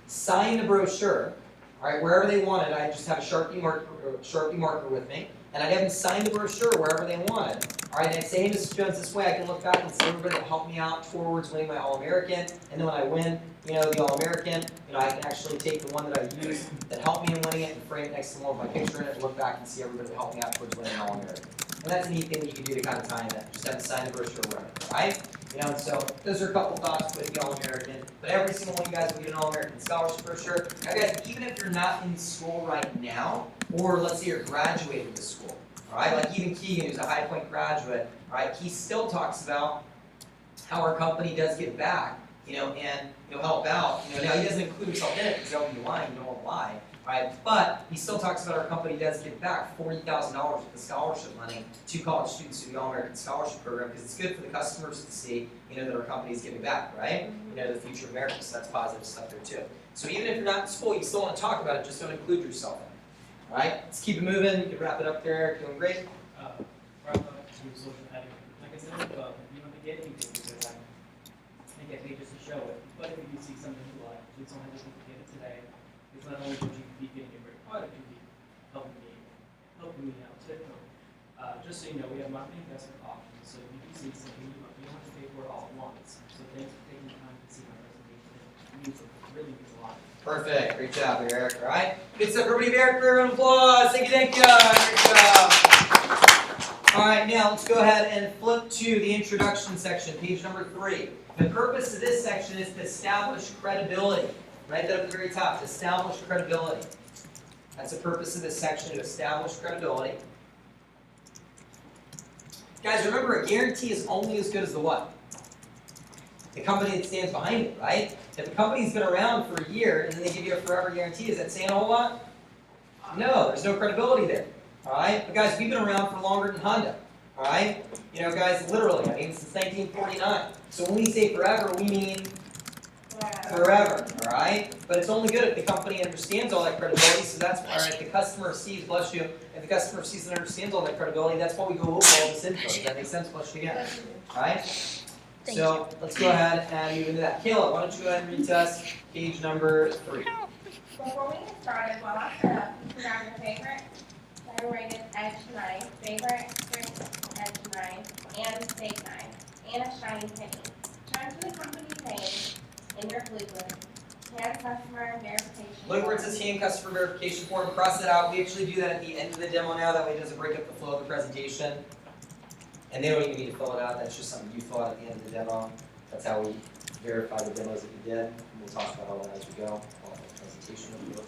sign the brochure, all right, wherever they wanted. I just have a Sharpie marker with me, and I'd have them sign the brochure wherever they wanted. All right, and I'd say, hey, Mrs. Jones, this way I can look back and see everybody that helped me out towards winning my All-American, and then when I win, you know, the All-American, you know, I can actually take the one that I used that helped me in winning it and frame it next to one with my picture in it and look back and see everybody that helped me out towards winning the All-American. And that's a neat thing that you can do to kind of tie in that. Just have to sign the brochure wherever, right? You know, and so those are a couple thoughts with the All-American. But every single one of you guys will get an All-American scholarship brochure. Now, guys, even if you're not in school right now, or let's say you're graduating the school, all right? Like even Keegan, who's a High Point graduate, all right? He still talks about how our company does give back, you know, and help out. You know, now he doesn't include himself in it because that would be lying. You don't want to lie. Right? But he still talks about our company does give back $40,000 of the scholarship money to college students through the All-American Scholarship Program because it's good for the customers to see, you know, that our company is giving back, right? You know, the future of America, so that's positive stuff there too. So even if you're not in school, you still want to talk about it, just don't include yourself in it. All right? Let's keep it moving. You can wrap it up there. Doing great. Wrap up to social etiquette. Like I said, you don't have to get anything because I get paid just to show it. But if you see something you like, please don't hesitate to get it today. It's not only would you be getting a great product, you'd be helping me out too. Just so you know, we have marketing investment options. So if you see something you don't have to pay for it all at once. So thanks for taking the time to see my presentation. It really means a lot. Perfect. Great job, Eric. All right. Good stuff. Everybody, give Eric a round of applause. Thank you. Thank you. Great job. All right. Now let's go ahead and flip to the introduction section, page number 3. The purpose of this section is to establish credibility. Write that up at the very top, to establish credibility. That's the purpose of this section, to establish credibility. Guys, remember, a guarantee is only as good as the what? The company that stands behind it, right? If the company's been around for a year and then they give you a forever guarantee, is that saying a whole lot? No, there's no credibility there. All right? But guys, we've been around for longer than Honda. All right? You know, guys, literally, I mean, since 1949. So when we say forever, we mean forever, all right? But it's only good if the company understands all that credibility, so that's why, if the customer sees, bless you, if the customer sees and understands all that credibility, that's why we go over all this info. Does that make sense? Bless you again. All right? So let's go ahead and move into that. Kayla, why don't you go ahead and read to us page number 3. Before we get started, while I set up, you put down your favorite, serrated edge knife, favorite strength edge knife, and steak knife, and a shiny penny. Turn to the company page in your blue book. Hand customer verification. Look where it says hand customer verification form. Cross that out. We actually do that at the end of the demo now. That way it doesn't break up the flow of the presentation. And they don't even need to fill it out. That's just something you fill out at the end of the demo. That's how we verify the demos that we did. And we'll talk about all that as we go. All the presentation will do.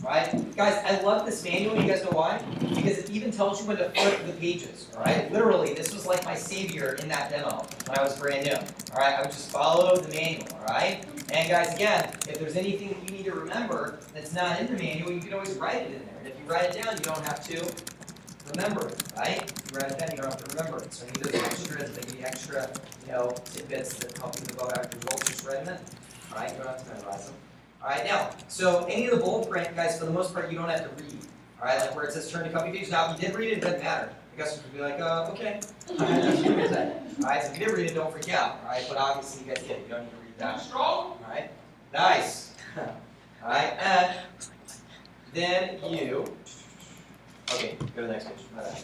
Alright? Guys, I love this manual. You guys know why? Because it even tells you when to flip the pages. Alright? Literally, this was like my savior in that demo when I was brand new. Alright? I would just follow the manual. Alright? And guys, again, if there's anything that you need to remember that's not in the manual, you can always write it in there. And if you write it down, you don't have to remember it, right? If you write it down, you don't have to remember it. So any of those extras, like the extra, tidbits that help you with after results, just write them in. Alright? You don't have to memorize them. Alright, now, so any of the bold print, guys, for the most part, you don't have to read. Alright, like where it says turn to company page. Now, if you did read it, it doesn't matter. The customer could be like, okay. Alright, so if you did read it, don't freak out. Alright, but obviously you guys get it. You don't need to read that. Alright, nice. Alright, and then you, okay, go to the next page. My bad.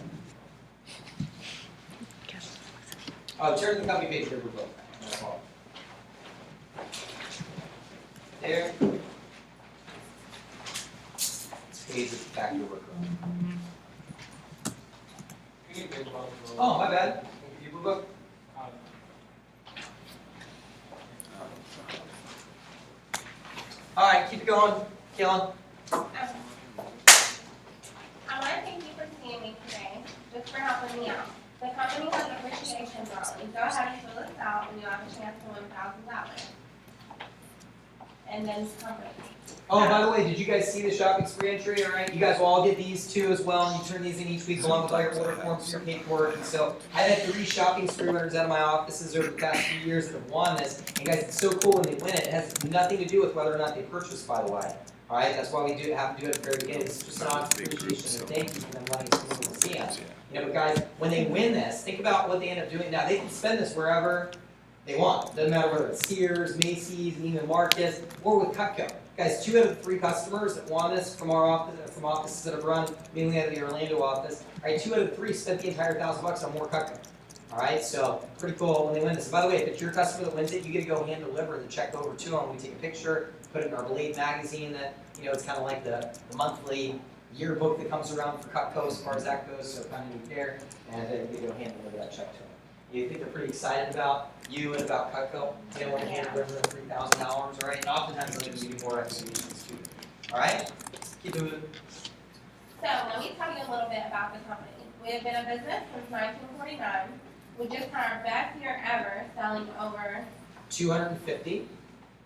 Oh, turn to the company page, Whitebook. That's all. There. Page is back to work. Oh, my bad. You book. All right, keep it going. Kellen? I want to thank you for seeing me today, just for helping me out. The company has an appreciation drawing. Go ahead and fill this out, and you'll have a chance to win $1,000. And then company. Oh, by the way, did you guys see the shopping spree entry? All right, you guys will all get these too as well, and you turn these in each week along with all your order forms, your paperwork. And so I've had 3 shopping spree winners out of my offices over the past few years that have won this. And guys, it's so cool when they win it. It has nothing to do with whether or not they purchased, by the way. All right, that's why we have to do it at the very beginning. It's just an honest appreciation and thank you for them letting us come over and see them. You know, but guys, when they win this, think about what they end up doing. Now, they can spend this wherever they want. Doesn't matter whether it's Sears, Macy's, Neiman Marcus, or with Cutco. Guys, 2 out of the 3 customers that won this from our office, from offices that have run mainly out of the Orlando office, all right, 2 out of the 3 spent the entire $1,000 on more Cutco. All right, so pretty cool when they win this. By the way, if it's your customer that wins it, you get to go hand deliver the check over to them. We take a picture, put it in our Blade magazine. That it's kind of like the monthly yearbook that comes around for Cutco as far as that goes. So kind of neat there, and then you get to go hand deliver that check to them. You think they're pretty excited about you and about Cutco? They want to hand deliver $3,000, all right? And oftentimes they'll give you more explanations too. All right, keep moving. So let me tell you a little bit about the company. We have been in business since 1949. We just had our best year ever, selling over $250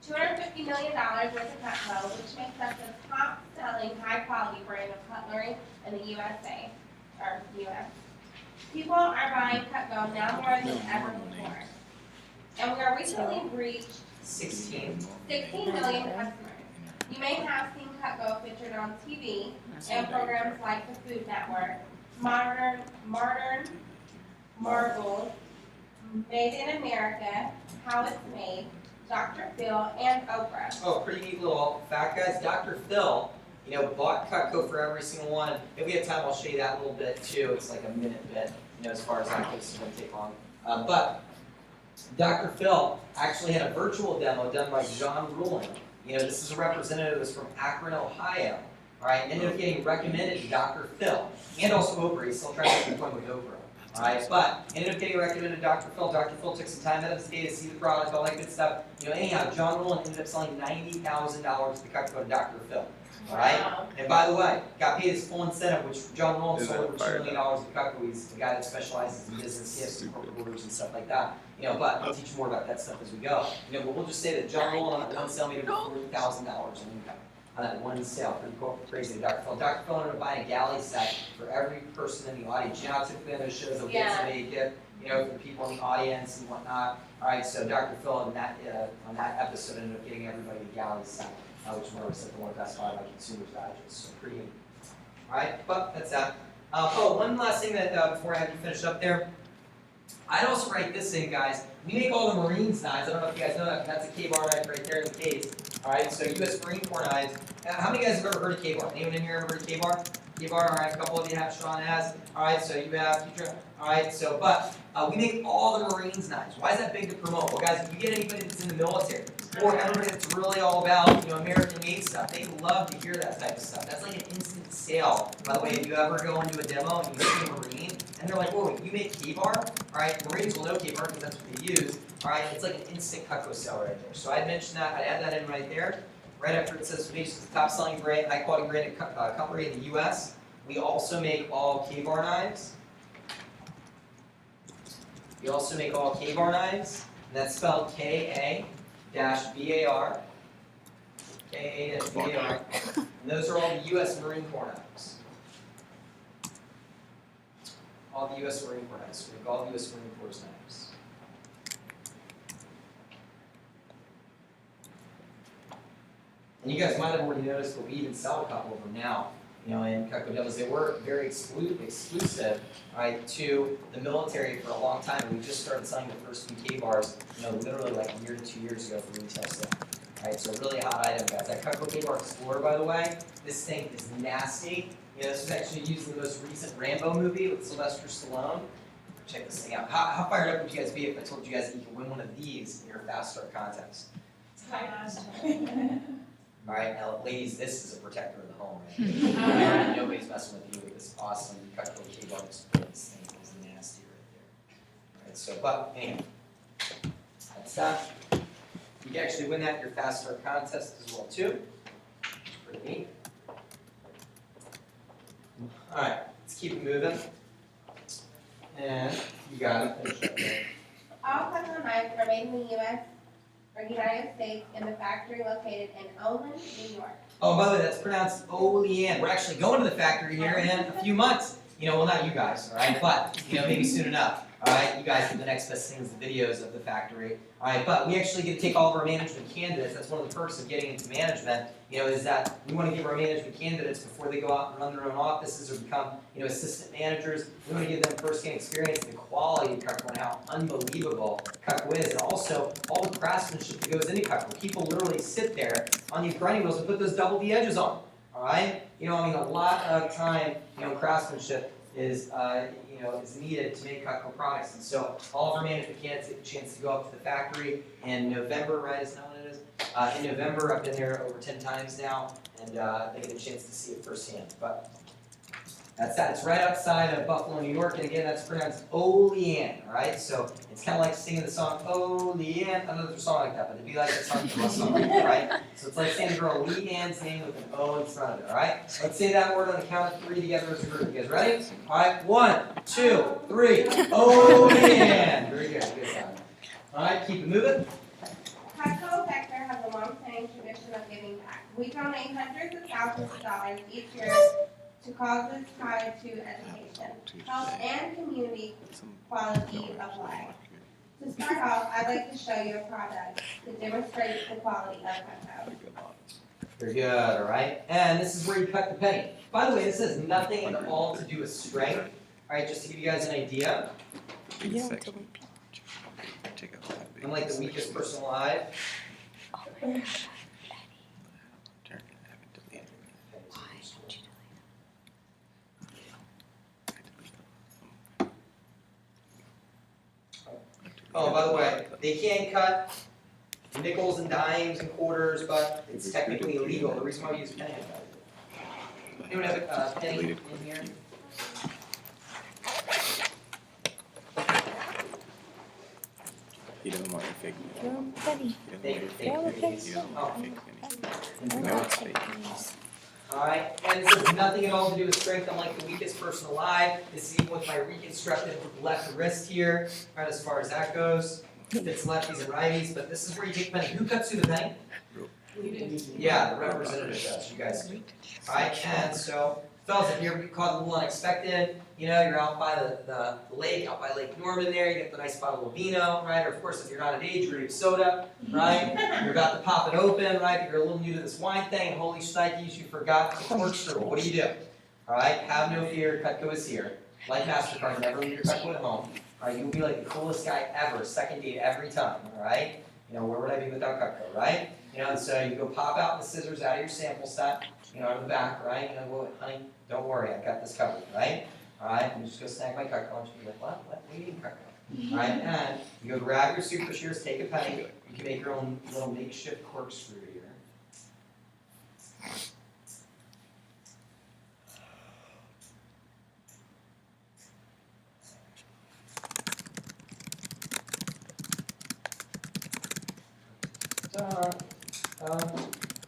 million worth of Cutco, which makes us the top-selling, high-quality brand of cutlery in the USA, or U.S. People are buying Cutco now more than ever before. And we are recently reached 16 million customers. You may have seen Cutco featured on TV and programs like the Food Network, Modern Marvels, Made in America, How It's Made, Dr. Phil, and Oprah. Oh, pretty neat little fact, guys. Dr. Phil, bought Cutco for every single one. If we have time, I'll show you that a little bit too. It's like a minute bit, as far as that goes, so it won't take long. But Dr. Phil actually had a virtual demo done by John Ruling. This is a representative that's from Akron, Ohio. All right, ended up getting recommended to Dr. Phil and also Oprah. He's still trying to get the appointment with Oprah. All right, but ended up getting recommended to Dr. Phil. Dr. Phil took some time out of his day to see the product, all that good stuff. Anyhow, John Rowland ended up selling $90,000 to Cutco to Dr. Phil. All right, Wow. and by the way, got paid his full incentive, which John Rowland sold over $2 million to Cutco. He's the guy that specializes in business gifts and corporate orders and stuff like that. But I'll teach you more about that stuff as we go. But we'll just say that John Rowland on that one sale made over $40,000 in income. On that one sale, pretty cool, crazy to Dr. Phil. Dr. Phil ended up buying a galley set for every person in the audience. How typically on those shows they'll get somebody to gift, for the people in the audience and whatnot. All right, so Dr. Phil on that episode ended up getting everybody a galley set, which was at the one Best Buy by Consumers Digest. So pretty neat. All right, but that's that. One last thing that before I have you finish up there. I'd also write this in, guys. We make all the Marines knives. I don't know if you guys know that, but that's a K-bar knife right there in the case. All right, so U.S. Marine Corps knives. How many of you guys have ever heard of K-bar? Anyone in here ever heard of K-bar? K-bar, all right, a couple of you have, Sean has. All right, so you have, all right, so, but we make all the Marines knives. Why is that big to promote? Well, guys, if you get anybody that's in the military, or everybody that's really all about, American-made stuff, they love to hear that type of stuff. That's like an instant sale. By the way, if you ever go into a demo and you see a Marine, and they're like, whoa, you make K-bar? All right, Marines will know K-bar because that's what they use. All right, it's like an instant Cutco sale right there. So I'd mention that, I'd add that in right there. Right after it says Macy's top selling brand, high quality branded cutlery in the U.S. We also make all K-bar knives. We also make all K-bar knives, and that's spelled K-A-B-A-R. K-A-B-A-R. And those are all the U.S. Marine Corps knives. All the U.S. Marine Corps knives. We make all the U.S. Marine Corps knives. And you guys might have already noticed, but we even sell a couple of them now. In Cutco demos, they were very exclusive, right, to the military for a long time. We just started selling the first few K-bars, literally like a year to 2 years ago for retail sale. Right, so really hot item, guys. That Cutco K-bar Explorer, by the way, this thing is nasty. This was actually used in the most recent Rambo movie with Sylvester Stallone. Check this thing out. How fired up would you guys be if I told you guys that you could win one of these in your Fast Start contest? All right, now ladies, this is a protector of the home, right? Nobody's messing with you with this awesome Cutco K-bar Explorer. This thing is nasty right there. All right, so, but anyhow, that's that. You can actually win that in your Fast Start contest as well, too. pretty. Alright, let's keep it moving. And you got it. Finish up there. All custom knives are made in the U.S. or United States in the factory located in Olin, New York. Oh, by the way, that's pronounced Olean. We're actually going to the factory here in a few months. Well, not you guys, all right? But, maybe soon enough. All right, you guys are the next best things, the videos of the factory. All right, but we actually get to take all of our management candidates. That's one of the perks of getting into management, is that we want to give our management candidates, before they go out and run their own offices or become, assistant managers, we want to give them first-hand experience, the quality of Cutco and how unbelievable Cutco is. And also, all the craftsmanship that goes into Cutco. People literally sit there on these grinding wheels and put those double D edges on. All right? a lot of time, craftsmanship is needed to make Cutco products. And so all of our management candidates get a chance to go up to the factory in November, right? Isn't that what it is? In November, I've been there over 10 times now, and they get a chance to see it firsthand. But that's that. It's right outside of Buffalo, New York, and again, that's pronounced Olean, all right? So it's kind of like singing the song Olean. I don't know if there's a song like that, but it'd be like that song from a song, all right? So it's like saying the girl Leanne's name with an O in front of it, all right? Let's say that word on the count of 3 together as a group. You guys ready? All right, 1, 2, 3. Olean. Very good. Good job. All right, keep it moving. Cutco Vector has a long-standing tradition of giving back. We donate hundreds of thousands of dollars each year to causes tied to education, health, and community quality of life. To start off, I'd like to show you a product to demonstrate the quality of Cutco. Very good, all right? And this is where you cut the penny. By the way, this has nothing at all to do with strength. All right, just to give you guys an idea, I'm like the weakest person alive. Oh, by the way, they can cut nickels and dimes and quarters, but it's technically illegal. The reason why we use penny. Anyone have a penny in here? You don't want your fake money. Penny. Fake You don't want pennies. fake money. You know it's fake. Alright, and this has nothing at all to do with strength. I'm like the weakest person alive. This is even with my reconstructed left wrist here, right, as far as that goes. Fits lefties and righties, but this is where you take penny. Who cuts through the penny? Yeah, the representative does, you guys do. Alright, and so, fellas, if you ever get caught a little unexpected, you're out by the lake, out by Lake Norman there, you get the nice bottle of vino, right? Or of course, if you're not of age, grape soda, right? You're about to pop it open, right? If you're a little new to this wine thing, holy shnikes, you forgot the corkscrew. What do? Alright, have no fear, Cutco is here. Like MasterCard, never leave your Cutco at home. Alright, you will be like the coolest guy ever, second date every time, alright? Where would I be without Cutco, right? And so you go pop out the scissors out of your sample set, out of the back, right? Well, honey, don't worry, I've got this covered, right? Alright, and you just go snag my Cutco, and she'll be like, what do you mean Cutco? Alright, and you go grab your super shears, take a penny, you can make your own little makeshift corkscrew here.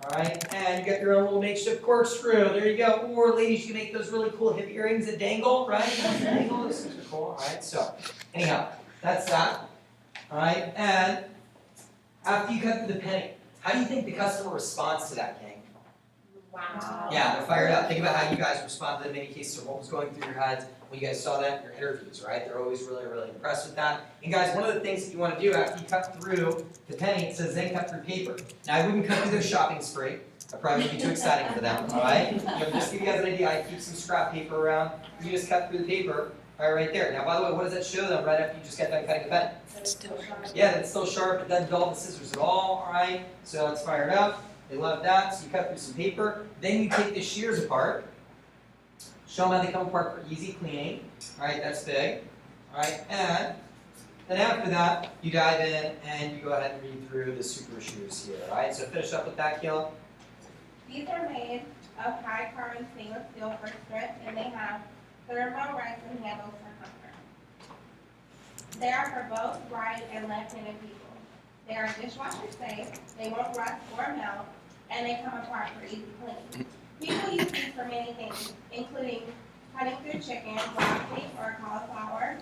Alright, and you got your own little makeshift corkscrew. There you go. Or ladies, you can make those really cool hip earrings that dangle, right? Dangle. Those things are cool. Alright, so anyhow, that's that. Alright, and after you cut through the penny, how do you think the customer responds to that, gang? Wow. Yeah, they're fired up. Think about how you guys responded in many cases, or what was going through your heads when you guys saw that in your interviews, right? They're always really, really impressed with that. And guys, one of the things that you want to do after you cut through the penny, it says then cut through paper. Now, I wouldn't cut through their shopping spree. That probably would be too exciting for them, all right? Just to give you guys an idea, I keep some scrap paper around. You just cut through the paper, all right there. Now, by the way, what does that show them right after you just get done cutting the penny? Yeah, that's still sharp. It doesn't dull the scissors at all right? So it's fired up. They love that. So you cut through some paper. Then you take the shears apart. Show them how they come apart for easy cleaning. All right, that's big. All right, and then after that, you dive in and you go ahead and read through the super shears here. All right, so finish up with that, Kayla. These are made of high carbon stainless steel for strength, and they have thermal rising handles for comfort. They are for both right and left-handed people. They are dishwasher safe, they won't rust or melt, and they come apart for easy cleaning. People use these for many things, including cutting through chicken, broccoli, or cauliflower,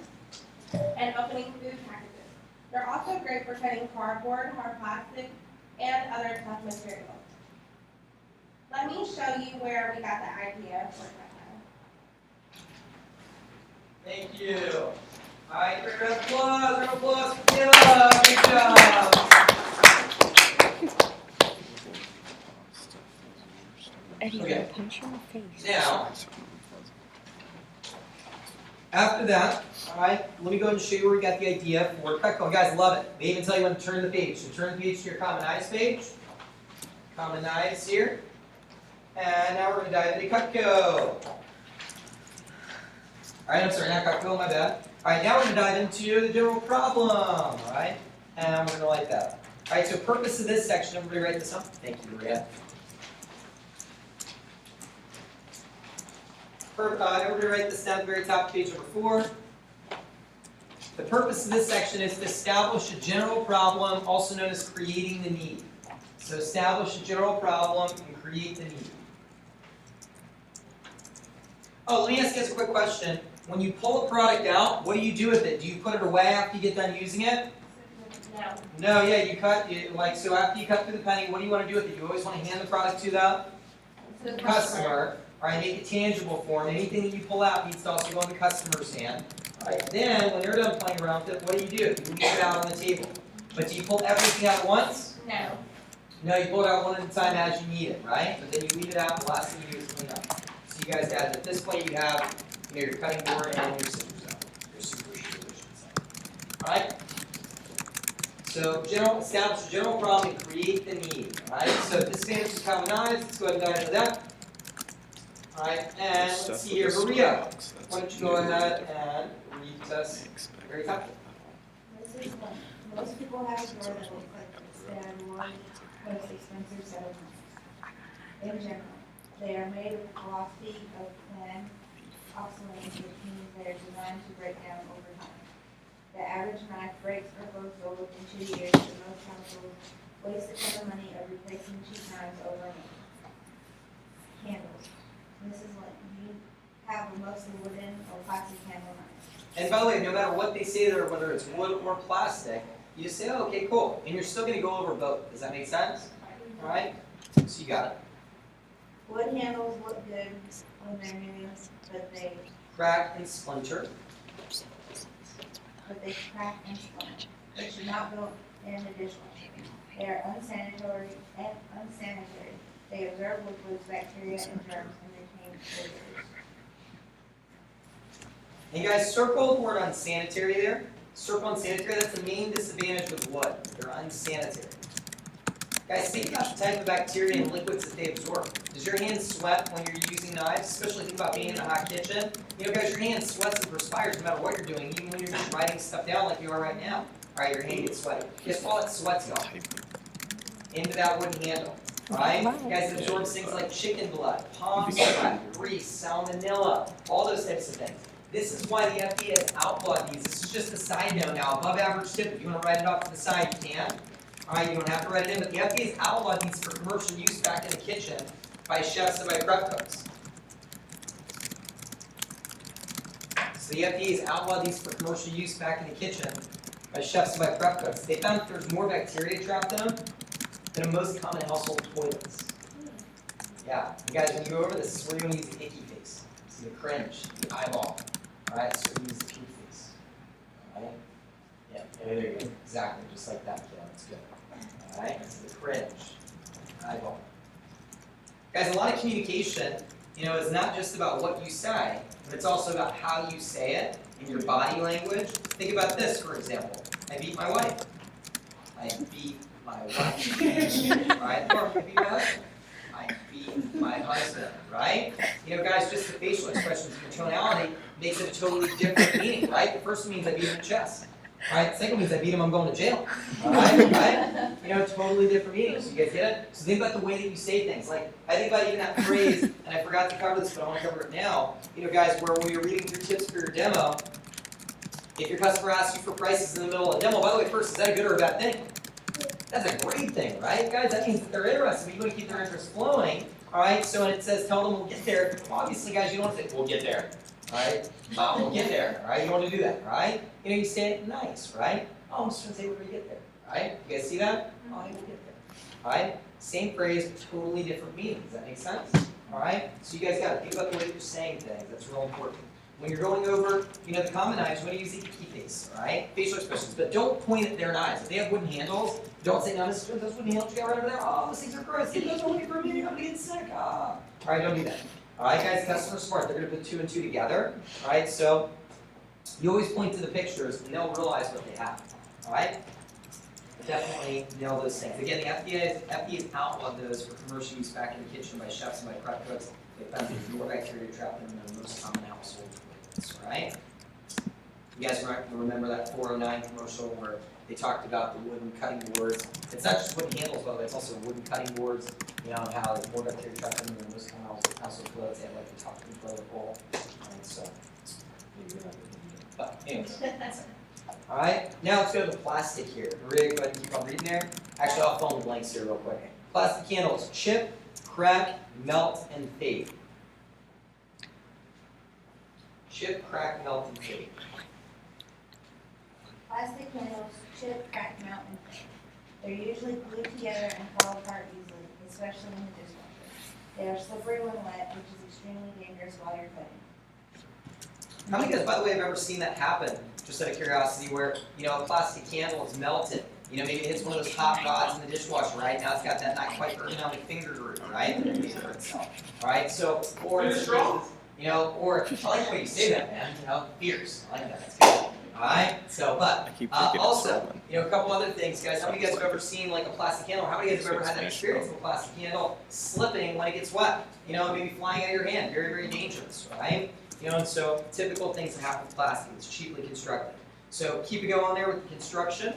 and opening food packages. They're also great for cutting cardboard, hard plastic, and other tough materials. Let me show you where we got the idea for that. Thank you. All right, round of applause, round of applause for Kayla. Good job. Eddie, Okay. punch you in the face. Now, after that, all right, let me go ahead and show you where we got the idea for Cutco. You guys love it. They even tell you when to turn the page. So turn the page to your Common Eyes page. Common Eyes here. And now we're going to dive into Cutco. All right, I'm sorry, not Cutco, my bad. All right, now we're going to dive into the general problem. All right, and we're going to like that. All right, so purpose of this section, everybody write this up. Thank you, Maria. Everybody write this down at the very top of page number 4. The purpose of this section is to establish a general problem, also known as creating the need. So establish a general problem and create the need. Oh, let me ask you guys a quick question. When you pull a product out, what do you do with it? Do you put it away after you get done using it? No. No, yeah, you cut it, so after you cut through the penny, what do you want to do with it? You always want to hand the product to the customer. All right, make it tangible for them. Anything that you pull out needs to also go in the customer's hand. All right, then when they're done playing around with it, what do? You leave it out on the table. But do you pull everything out at once? No. No, you pull it out one at a time as you need it, right? But then you leave it out, and the last thing you do is clean up. So you guys at this point you have your cutting board and your scissors out. Your super scissors. All right? So establish a general problem and create the need. All right? So this stands for Common Eyes. Let's go ahead and dive into that. All right, and let's see here, Maria. Why don't you go ahead and read us very top. This is one. Most people have a drawer that looks like this. They are one most expensive set of knives. In general, they are made with a philosophy of plan obsolescence, which means they are designed to break down over time. The average knife breaks or goes over in 2 years, and most households waste a ton of money of replacing cheap knives over and over. Handles. This is what you have a mostly wooden or plastic handle knife. And by the way, no matter what they say there, whether it's wood or plastic, you just say, oh, okay, cool. And you're still going to go over both. Does that make sense? All right? So you got it. Wood handles look good when they're new, but they Crack and splinter. crack and splinter. They should not go in the dishwasher. They are unsanitary. They absorb liquids, bacteria, and germs, and retain odors. And guys, circle the word unsanitary there. Circle unsanitary, that's the main disadvantage with wood. They're unsanitary. Guys, think about the type of bacteria and liquids that they absorb. Does your hand sweat when you're using knives? Especially think about being in a hot kitchen. You know, guys, your hand sweats and perspires no matter what you're doing, even when you're just writing stuff down like you are right now. All right, your hand gets sweaty. Guess what? It sweats, y'all. Into that wooden handle. Right? Guys, it absorbs things like chicken blood, palm sweat, grease, salmonella, all those types of things. This is why the FDA has outlawed these. This is just a side note now, above average tip. If you want to write it off to the side, you can. All right, you don't have to write it in, but the FDA has outlawed these for commercial use back in the kitchen by chefs and by prep cooks. So the FDA has outlawed these for commercial use back in the kitchen by chefs and by prep cooks. They found that there's more bacteria trapped in them than in most common household toilets. Yeah, you guys, when you go over this, this is where you're going to use the icky face. So the cringe, the eyeball. Alright, so we use the cute face. Alright? Yeah, there you go. Exactly, just like that, kid. That's good. Alright, so the cringe, eyeball. Guys, a lot of communication, is not just about what you say, but it's also about how you say it and your body language. Think about this, for example. I beat my wife. I beat my wife. Right? Or I beat my husband. I beat my husband. Right? Guys, just the facial expressions and the tonality makes it a totally different meaning. Right? The first one means I beat him in the chest. Right? The second one means I beat him, I'm going to jail. Right? Right? Totally different meanings. You guys get it? So think about the way that you say things. Like, I think about even that phrase, and I forgot to cover this, but I want to cover it now. Guys, where when you're reading through tips for your demo, if your customer asks you for prices in the middle of a demo, by the way, first, is that a good or a bad thing? That's a great thing, right? Guys, that means that they're interested. You want to keep their interest flowing, all right? So when it says tell them we'll get there, well, obviously, guys, you don't want to say we'll get there, all right? We'll get there, all right? You don't want to do that, right? You know, you say it nice, right? Oh, I'm just going to say we're going to get there, right? You guys see that? Oh, hey, we'll get there, all right? Same phrase, totally different meaning. Does that make sense? All right? So you guys got to think about the way that you're saying things. That's real important. When you're going over, you know, the common eyes, you want to use the key face, all right? Facial expressions, but don't point at their knives. If they have wooden handles, don't say, no, those wooden handles you got right over there. Oh, those things are gross. Get those away from me. I'm going to get sick. Ah. All right, don't do that. All right, guys, customers smart. They're going to put 2 and 2 together. All right, so you always point to the pictures, and they'll realize what they have. All right? Definitely nail those things. Again, the FDA has outlawed those for commercial use back in the kitchen by chefs and by prep cooks. They found there's more bacteria trapped in them than most common household toilets, right? You guys remember that 409 commercial where they talked about the wooden cutting boards? It's not just wooden handles, by the way, it's also wooden cutting boards. You know, how there's more bacteria trapped in them than most common household toilets. They have like the top control bowl. And so, but anyways. All right, now let's go to the plastic here. Maria, go ahead and keep on reading there. Actually, I'll fill in the blanks here real quick. Plastic candles: chip, crack, melt, and fade. Chip, crack, melt, and fade. Plastic candles chip, crack, melt, and fade. They're usually glued together and fall apart easily, especially in the dishwasher. They are slippery when wet, which is extremely dangerous while you're cutting. How many of you guys, by the way, have ever seen that happen? Just out of curiosity, where you know a plastic candle is melted. You know, maybe it hits one of those hot rods in the dishwasher, right? Now it's got that not quite ergonomic finger groove, right? For itself. All right, so or it's you know, or I like the way you say that, man. You know, fierce. I like that. That's good. All right. So, but also, you know, a couple other things, guys. How many of you guys have ever seen like a plastic candle? How many of you guys have ever had that experience of a plastic candle slipping when it gets wet? You know, maybe flying out of your hand. Very, very dangerous, right? You know, and so typical things that happen with plastic. It's cheaply constructed. So keep it going there with the construction.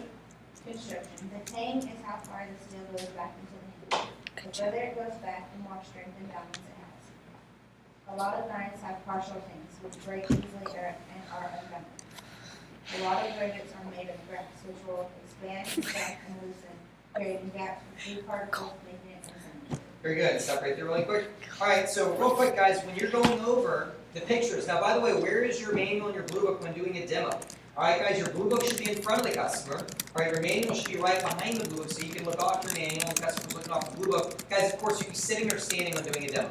Construction. The tang is how far the steel goes back into the handle. The further it goes back, the more strength and balance it has. A lot of knives have partial tangs, which break easily and are unbendable. A lot of rivets are made of grass, which will expand, contract, and loosen, creating gaps with free particles, making it unsanitary. Very good. Stop right there really quick. All right, so real quick, guys, when you're going over the pictures, now, by the way, where is your manual and your blue book when doing a demo? All right, guys, your blue book should be in front of the customer. All right, your manual should be right behind the blue book, so you can look off your manual and the customer's looking off the blue book. Guys, of course, you can be sitting or standing when doing a demo.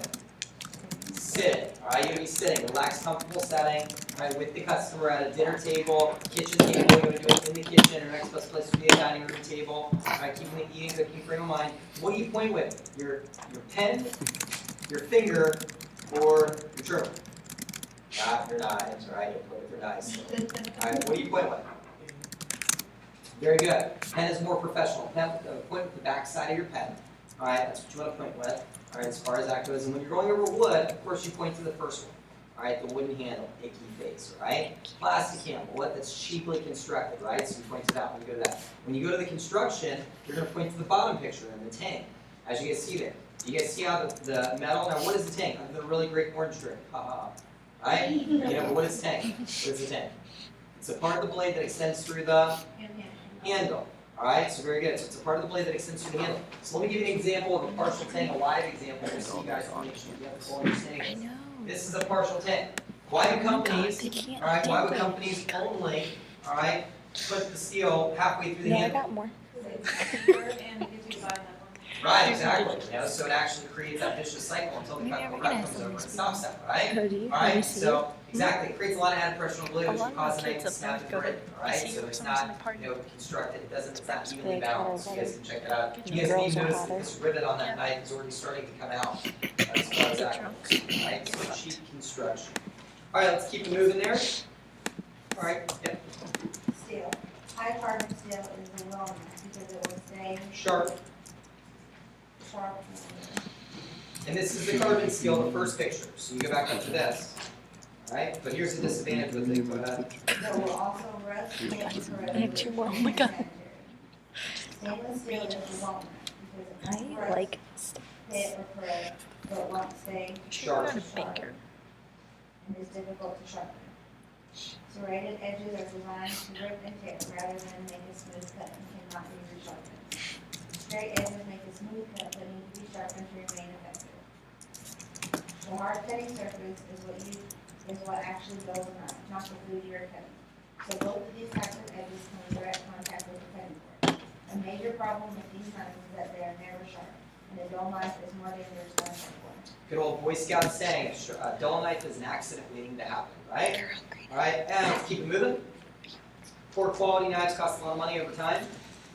Sitting, all right, you're going to be sitting, relaxed, comfortable setting, all right, with the customer at a dinner table, kitchen table, you're going to do it in the kitchen, or next best place would be a dining room table, all right, keeping the eating, cooking frame of mind. What do you point with? Your pen, your finger, or your journal? Not your knives, all right, you'll point with your knives. All right, what do you point with? Very good. Pen is more professional. Pen, point with the back side of your pen. All right, that's what you want to point with. All right, as far as that goes. And when you're going over wood, of course, you point to the first one. All right, the wooden handle, a key face, all right? Plastic handle, what that's cheaply constructed, right? So you point to that when you go to that. When you go to the construction, you're going to point to the bottom picture and the tank, as you guys see there. You guys see how the metal, now what is the tank? The really great orange drink, ha ha. Right? You know, but what is tank? What is the tank? It's a part of the blade that extends through the handle. Alright, so very good. So it's a part of the blade that extends through the handle. So let me give you an example of a partial tank, a live example, just so you guys can make sure you have the full understanding. This is a partial tank. Why do companies, alright, why would companies only, alright, put the steel halfway through the No, I handle? got more. Right, exactly. You know, so it actually creates that vicious cycle until the rep comes over and stops that, right? Cody, Alright, so exactly, it creates a lot of added pressure on the blade, which can cause the knife to snap the thread, alright? So it's not, you know, constructed, it's not evenly balanced. You guys can check that out. You guys need to notice that this rivet on that knife is already starting to come out as far as that goes, right? So cheap construction. Alright, let's keep moving there. Alright, yep. Steel. High carbon steel is the wellness because it will stay Sharp. sharp. And this is the carbon steel, the first picture. So you go back up to this. Alright, but here's the disadvantage with it. Go ahead. It will also rust and corrode. I have 2 more. Oh my god. Stainless steel is the wellness because it won't I rust, like hit, or corrode, but won't stay Sharp. not a banker. and is difficult to sharpen. Serrated edges are designed to rip and tear rather than make a smooth cut and cannot be resharpened. Straight edges make a smooth cut that need to be sharpened to remain effective. The hard cutting surface is what actually builds a knife, not the food you are cutting. So both of these types of edges come in direct contact with the cutting board. A major problem with these knives is that they are never sharp, and a dull knife is more dangerous than a sharp one. Good old Boy Scout saying, a dull knife is an accident waiting to happen, right? All right, and let's keep it moving. Poor quality knives cost a lot of money over time.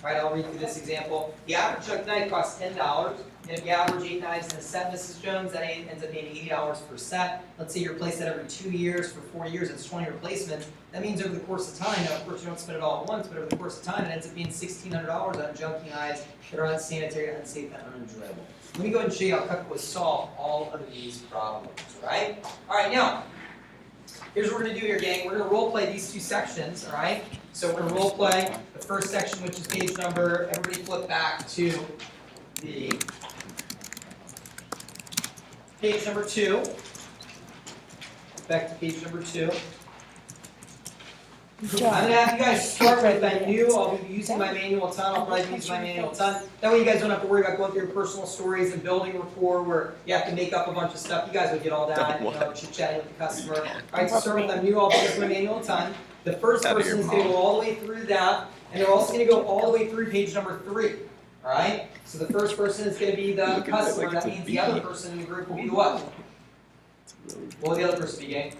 All right, I'll read through this example. The average chuck knife costs $10, and if you average 8 knives in a set, Mrs. Jones, that ends up being $80 per set. Let's say you replace that every 2 years for 4 years, it's 20 replacements. That means over the course of time, now of course you don't spend it all at once, but over the course of time, it ends up being $1,600 on junky knives that are unsanitary, unsafe, and unenjoyable. Let me go ahead and show you how Cutco has solved all of these problems, right? All right, now, here's what we're gonna do here, gang. We're gonna role play these 2 sections, all right? So we're gonna role play the first section, which is page number, everybody flip back to the page number 2. Back to page number 2. I'm gonna have you guys start with, I knew I'll be using my manual a ton, I'll probably be using my manual a ton. That way you guys don't have to worry about going through your personal stories and building rapport where you have to make up a bunch of stuff. You guys will get all that, you know, chit-chatting with the customer. Alright, so start with, I knew I'll be using my manual a ton. The first person is gonna go all the way through that, and they're also gonna go all the way through page number 3. Alright? So the first person is gonna be the customer, that means the other person in the group will be the what? What will the other person be, gang?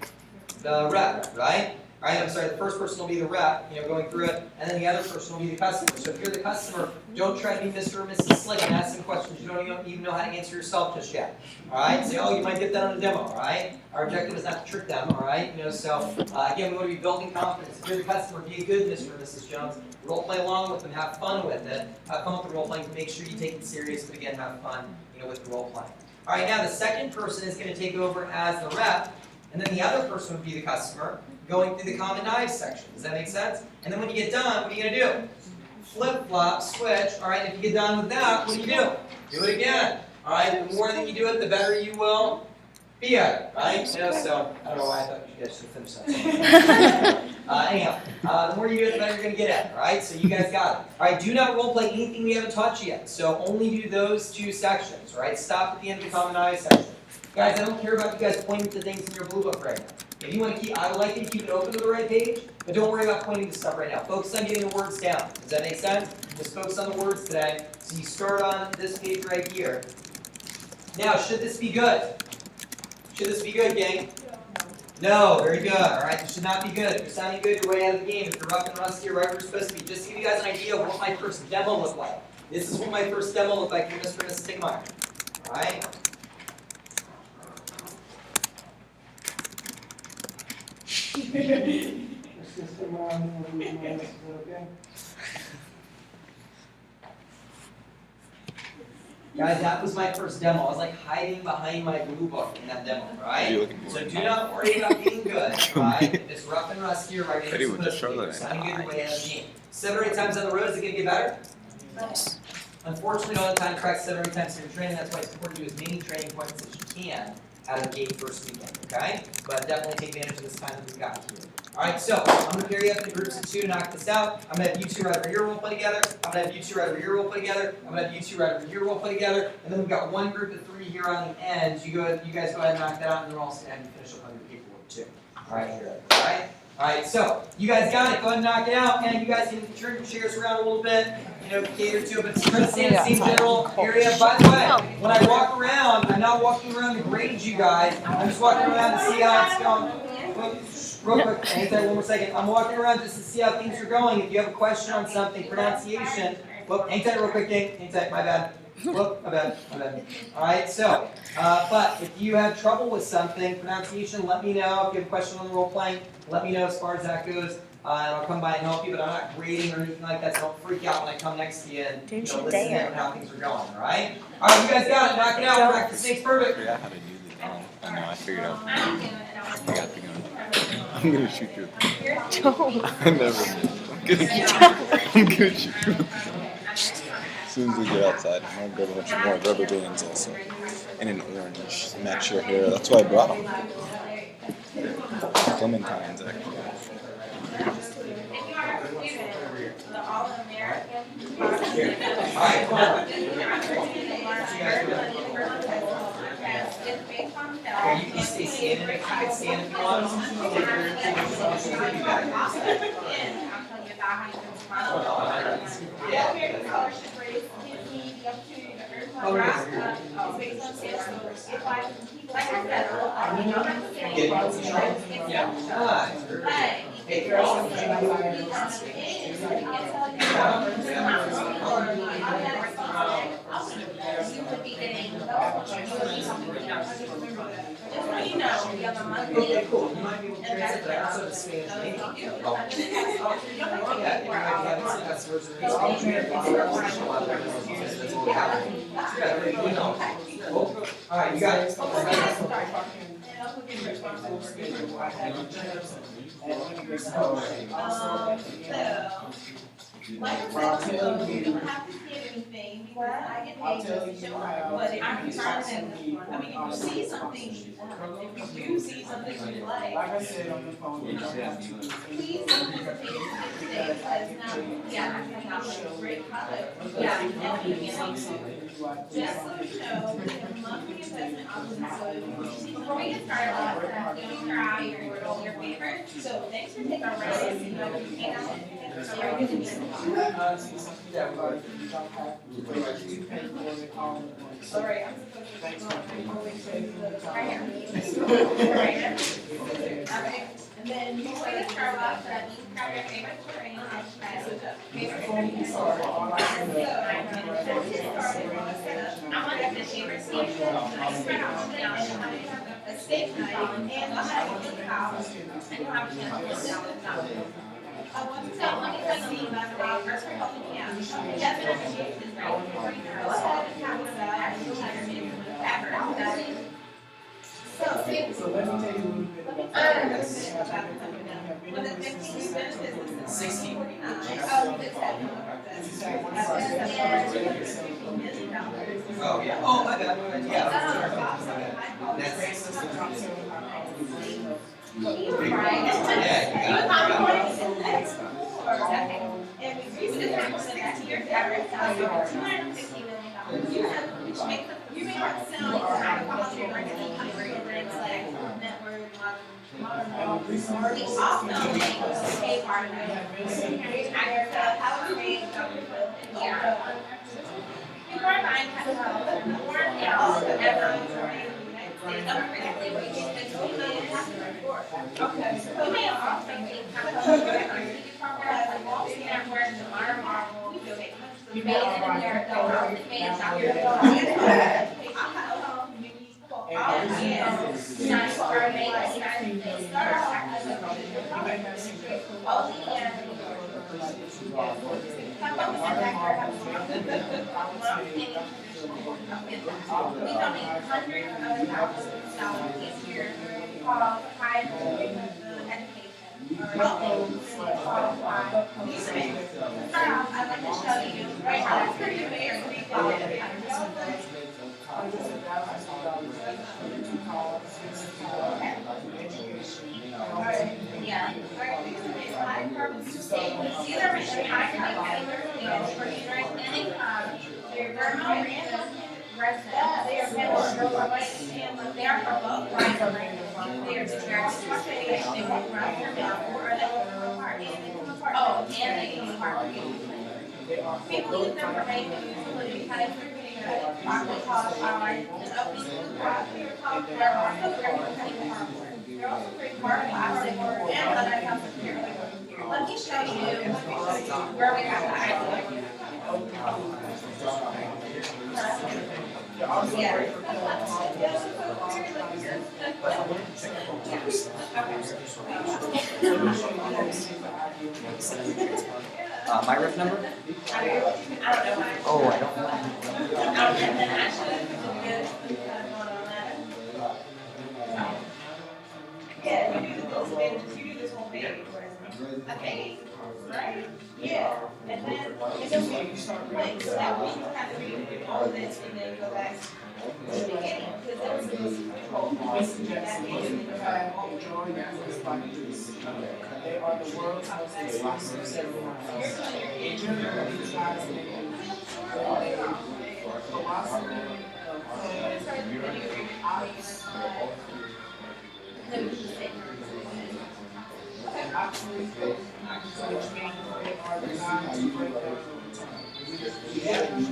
The rep, right? Alright, I'm sorry, the first person will be the rep, you know, going through it, and then the other person will be the customer. So if you're the customer, don't try to be Mr. or Mrs. Slick and ask some questions you don't even know how to answer yourself just yet. Alright, say, oh, you might get that on a demo, alright? Our objective is not to trick them, alright? You know, so again, we want to be building confidence. If you're the customer, be a good Mr. or Mrs. Jones. Role play along with them, have fun with it. Have fun with the role playing, make sure you take it serious, but again, have fun, you know, with the role playing. Alright, now the second person is going to take over as the rep, and then the other person would be the customer, going through the common knives section. Does that make sense? And then when you get done, what are you going to do? Flip-flop, switch. All right, if you get done with that, what do? Do it again. All right, the more that you do it, the better you will be at it, right? You know, so, I don't know why I thought you guys should finish that. Anyhow, the more you do it, the better you're going to get at it, all right? So you guys got it. All right, do not role play anything we haven't taught you yet. So only do those 2 sections, all right? Stop at the end of the common knives section. Guys, I don't care about you guys pointing to things in your blue book right now. If you want to keep, I would like you to keep it open to the right page, but don't worry about pointing to stuff right now. Focus on getting the words down. Does that make sense? Just focus on the words today. So you start on this page right here. Now, should this be good? Should this be good, gang? No, very good. All right, this should not be good. If you're sounding good, you're way out of the game. If you're rough and rusty, you're right where you're supposed to be. Just to give you guys an idea of what my first demo looked like. This is what my first demo looked like for Mr. and Mrs. Stigmeyer. All right? Guys, that was my first demo. I was like hiding behind my blue book in that demo, right? So do not worry about being good, right? If it's rough and rusty, you're right where you're supposed to be. You're sounding good way out of the game. 7 or 8 times on the road, is it going to get better? Unfortunately, all the time, practice 7 or 8 times in your training. That's why it's important to do as many training points as you can out of the gate first weekend, okay? But definitely take advantage of this time that we've got here. Alright, so I'm going to pair you up into groups of 2 to knock this out. I'm going to have you 2 right over here role play together. I'm going to have you 2 right over here role play together. I'm going to have you 2 right over here role play together. And then we've got one group of 3 here on the end. You guys go ahead and knock that out, and then we're also going to have you finish up on your paperwork too. Alright, here. Alright? Alright, so you guys got it. Go ahead and knock it out. And you guys can turn your chairs around a little bit. You know, cater to it, but try to stay in the same general area. By the way, when I walk around, I'm not walking around to grade you guys. I'm just walking around to see how it's going. Real quick, hang tight 1 more second. I'm walking around just to see how things are going. If you have a question on something, pronunciation. Whoop, hang tight real quick, gang. Hang tight, my bad. Whoop, my bad. Alright, so, but if you have trouble with something, pronunciation, let me know. If you have a question on the role playing, let me know as far as that goes. And I'll come by and help you, but I'm not grading or anything like that, so don't freak out when I come next to you and listen in on how things are going, alright? Alright, you guys got it. Knock it out. Practice makes perfect. I forgot how to use it. I know, I figured out. I got the gun. I'm gonna shoot you. Don't. I never did. I'm gonna shoot you. As soon as we get outside, I'm gonna grab a bunch more rubber bands also. And an orange. Match your hair. That's why I brought them. Clementines, actually. If you are a student, the All-American Alright, cool. Here, you can stay standing, you can stand if you want. American scholarship rates gives me the opportunity to earn my grant, based on sales, so if I, like I said, you know, that's the thing. Yeah. Nice. Hey, But also, I'll tell you, you would be getting, you would be something, just so you know, you have a monthly. Okay, cool. You might be able to translate, but I also have a Spanish name. Yeah, you might have some customers that are Alright, you got it. Like I said, you don't have to skip anything, because I get paid just to show up, but I'm trying to, I mean, if you see something, if you do see something you like, Like I said on the phone, you don't have to. please don't hesitate to skip today, because now, yeah, I think I'm a great product, yeah, definitely get into. Just so you know, we have monthly investment options, so before we get started, these are your favorite, so thanks for taking our ride, you know, you hang out and so we're gonna be. Sorry, I'm supposed to go always say the right here. Alright, and then you want to start off that you grab your favorite terrain, favorite terrain. So, let's get started. I want to get the favorite station, and I spread out the down, and I have a steak night, and I'll have a big house, and you'll have a chance to sit down and talk. So let me tell you about the first Republican camp. Jasmine is right. Go ahead and have it back. So let me tell you a little bit about when the 15 benefits is 16. 49. Oh, you just had Oh, yeah. Oh, my bad. Yeah. That's. Right. Yeah, And we just have to send that to your fabric, $250 million. You may not sound like agriculture or any country, and then it's like network, modern law. We also make a part of it. How it's made, yeah. People are buying more else than ever in the United States. I'm really waiting to go to the okay. We may also think programs like Wall Street Network, the Modern Marvel, made in America, made in South Africa. Oh, yeah. Nice for our United States. Oh, yeah. We donate hundreds of thousands of dollars each year for higher education. Start off, I'd like to show you right now. That's pretty amazing. Yeah. These are written high for direct income. They're residents. They are they are for both rights and they are direct expatriation. They can run their mail or they can come apart. Oh, and they come apart. People use them for making utility because they're getting broccoli cauliflower and opening the crop. They're also great for cutting hardwood. They're also great for plastic and other health materials. Let me show you where we have the idea. Yeah. My ref number? I don't know. Oh, I don't know. Yeah, you do those pages, you do this whole page. Okay, right? Yeah, and then it's just blank, so that way you have to read all of this and then go back to the beginning, because that was the most control. always suggest that most people have a drawing that looks like this. They are the world's most exclusive ceremonials. In general, these guys make a philosophy of ice. Actually, which means they are designed to break down over time. The average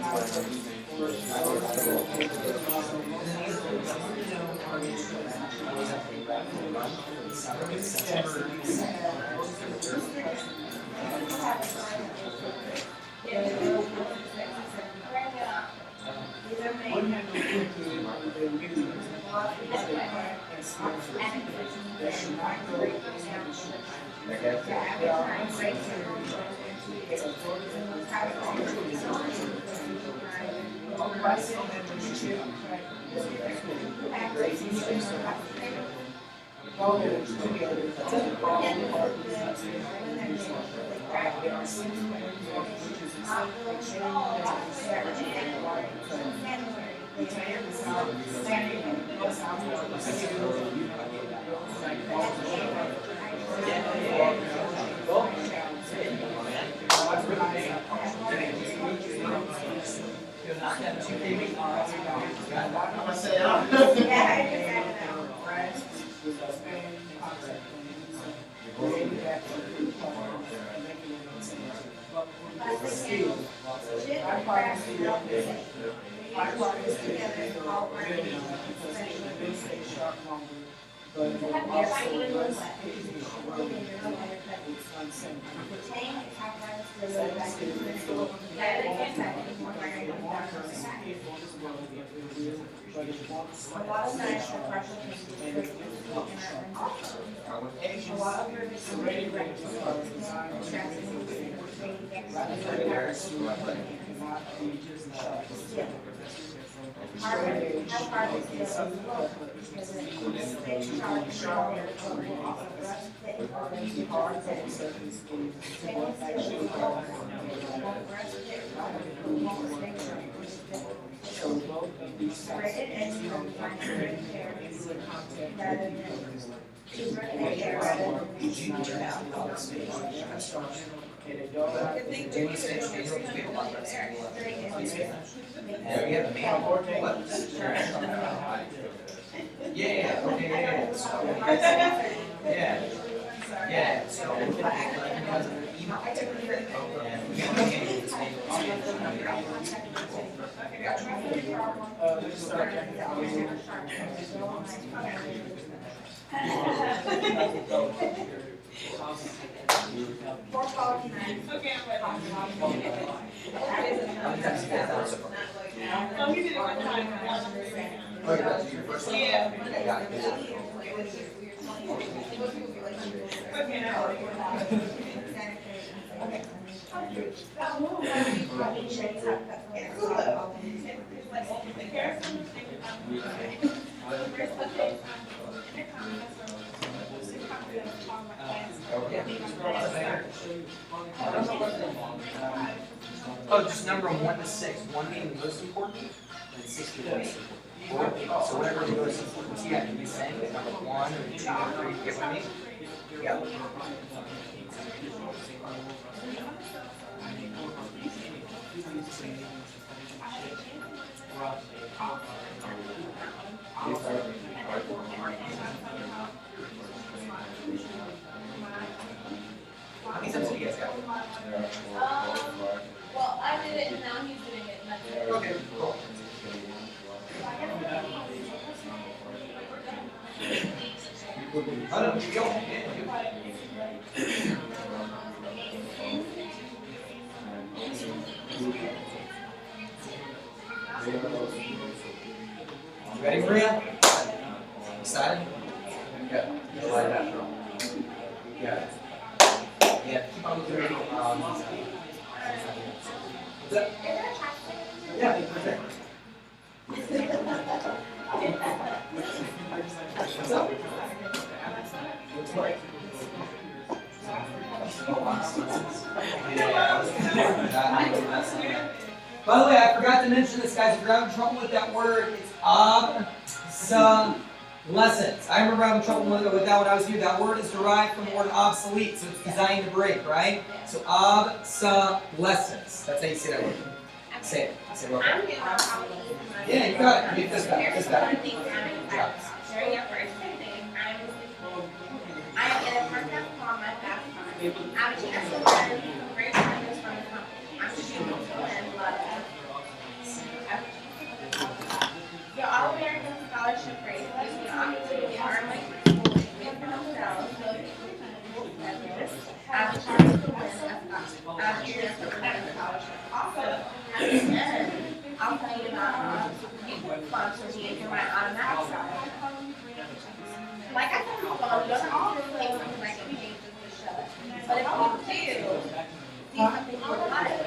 Oh, just number them 1 to 6. 1 being the most important, and 6 being the least important. So whatever the most important to you, I can be saying is number 1 or 2 or 3. Get what I mean? Yeah. How many times have you guys got? Well, I did it and now he's doing it. And that's it. Okay, cool. Oh, no, keep going. You ready, Maria? Excited? Good. Light it up. Yeah. Yeah, keep on looking ready. What's up? Yeah, perfect. What's up? Looks like. By the way, I forgot to mention this, guys. If you're having trouble with that word, it's obsolete. Lessons. I remember having trouble with that when I was new. That word is derived from the word obsolete, so it's designed to break, right? So obsolescence. That's how you say that word. Say it. Say it real quick. I'm new, I'll probably use my. Yeah, you got it. Give this back. Here's This one of back. the things I'm excited about. During our first thing, I am in a podcast called My Fast Time. I have a chance to learn some great learners from the company. I'm shooting to learn a lot of them. The All-American Scholarship Race gives me an opportunity to earn my school and for themselves, those people I have a chance to win a scholarship. I have a chance to win a scholarship. Also, at the end, I'll tell you about you can sponsor me for my automatic scholarship. Like I said before, you don't have to take something like a page just to show it. But if you do see something you would like,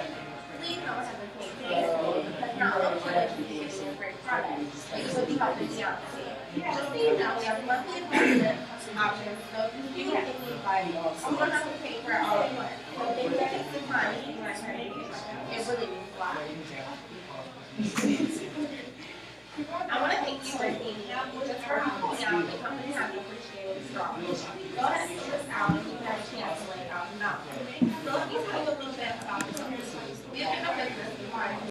please don't hesitate to say it. Because not only would it be a great product, but you would be helping me out too. Just so you know, we have monthly membership options, so if you do think you like, you don't have to pay for it all at once. But if you take the time to see my certification, it really means a lot. I want to thank you for being here, just for helping me out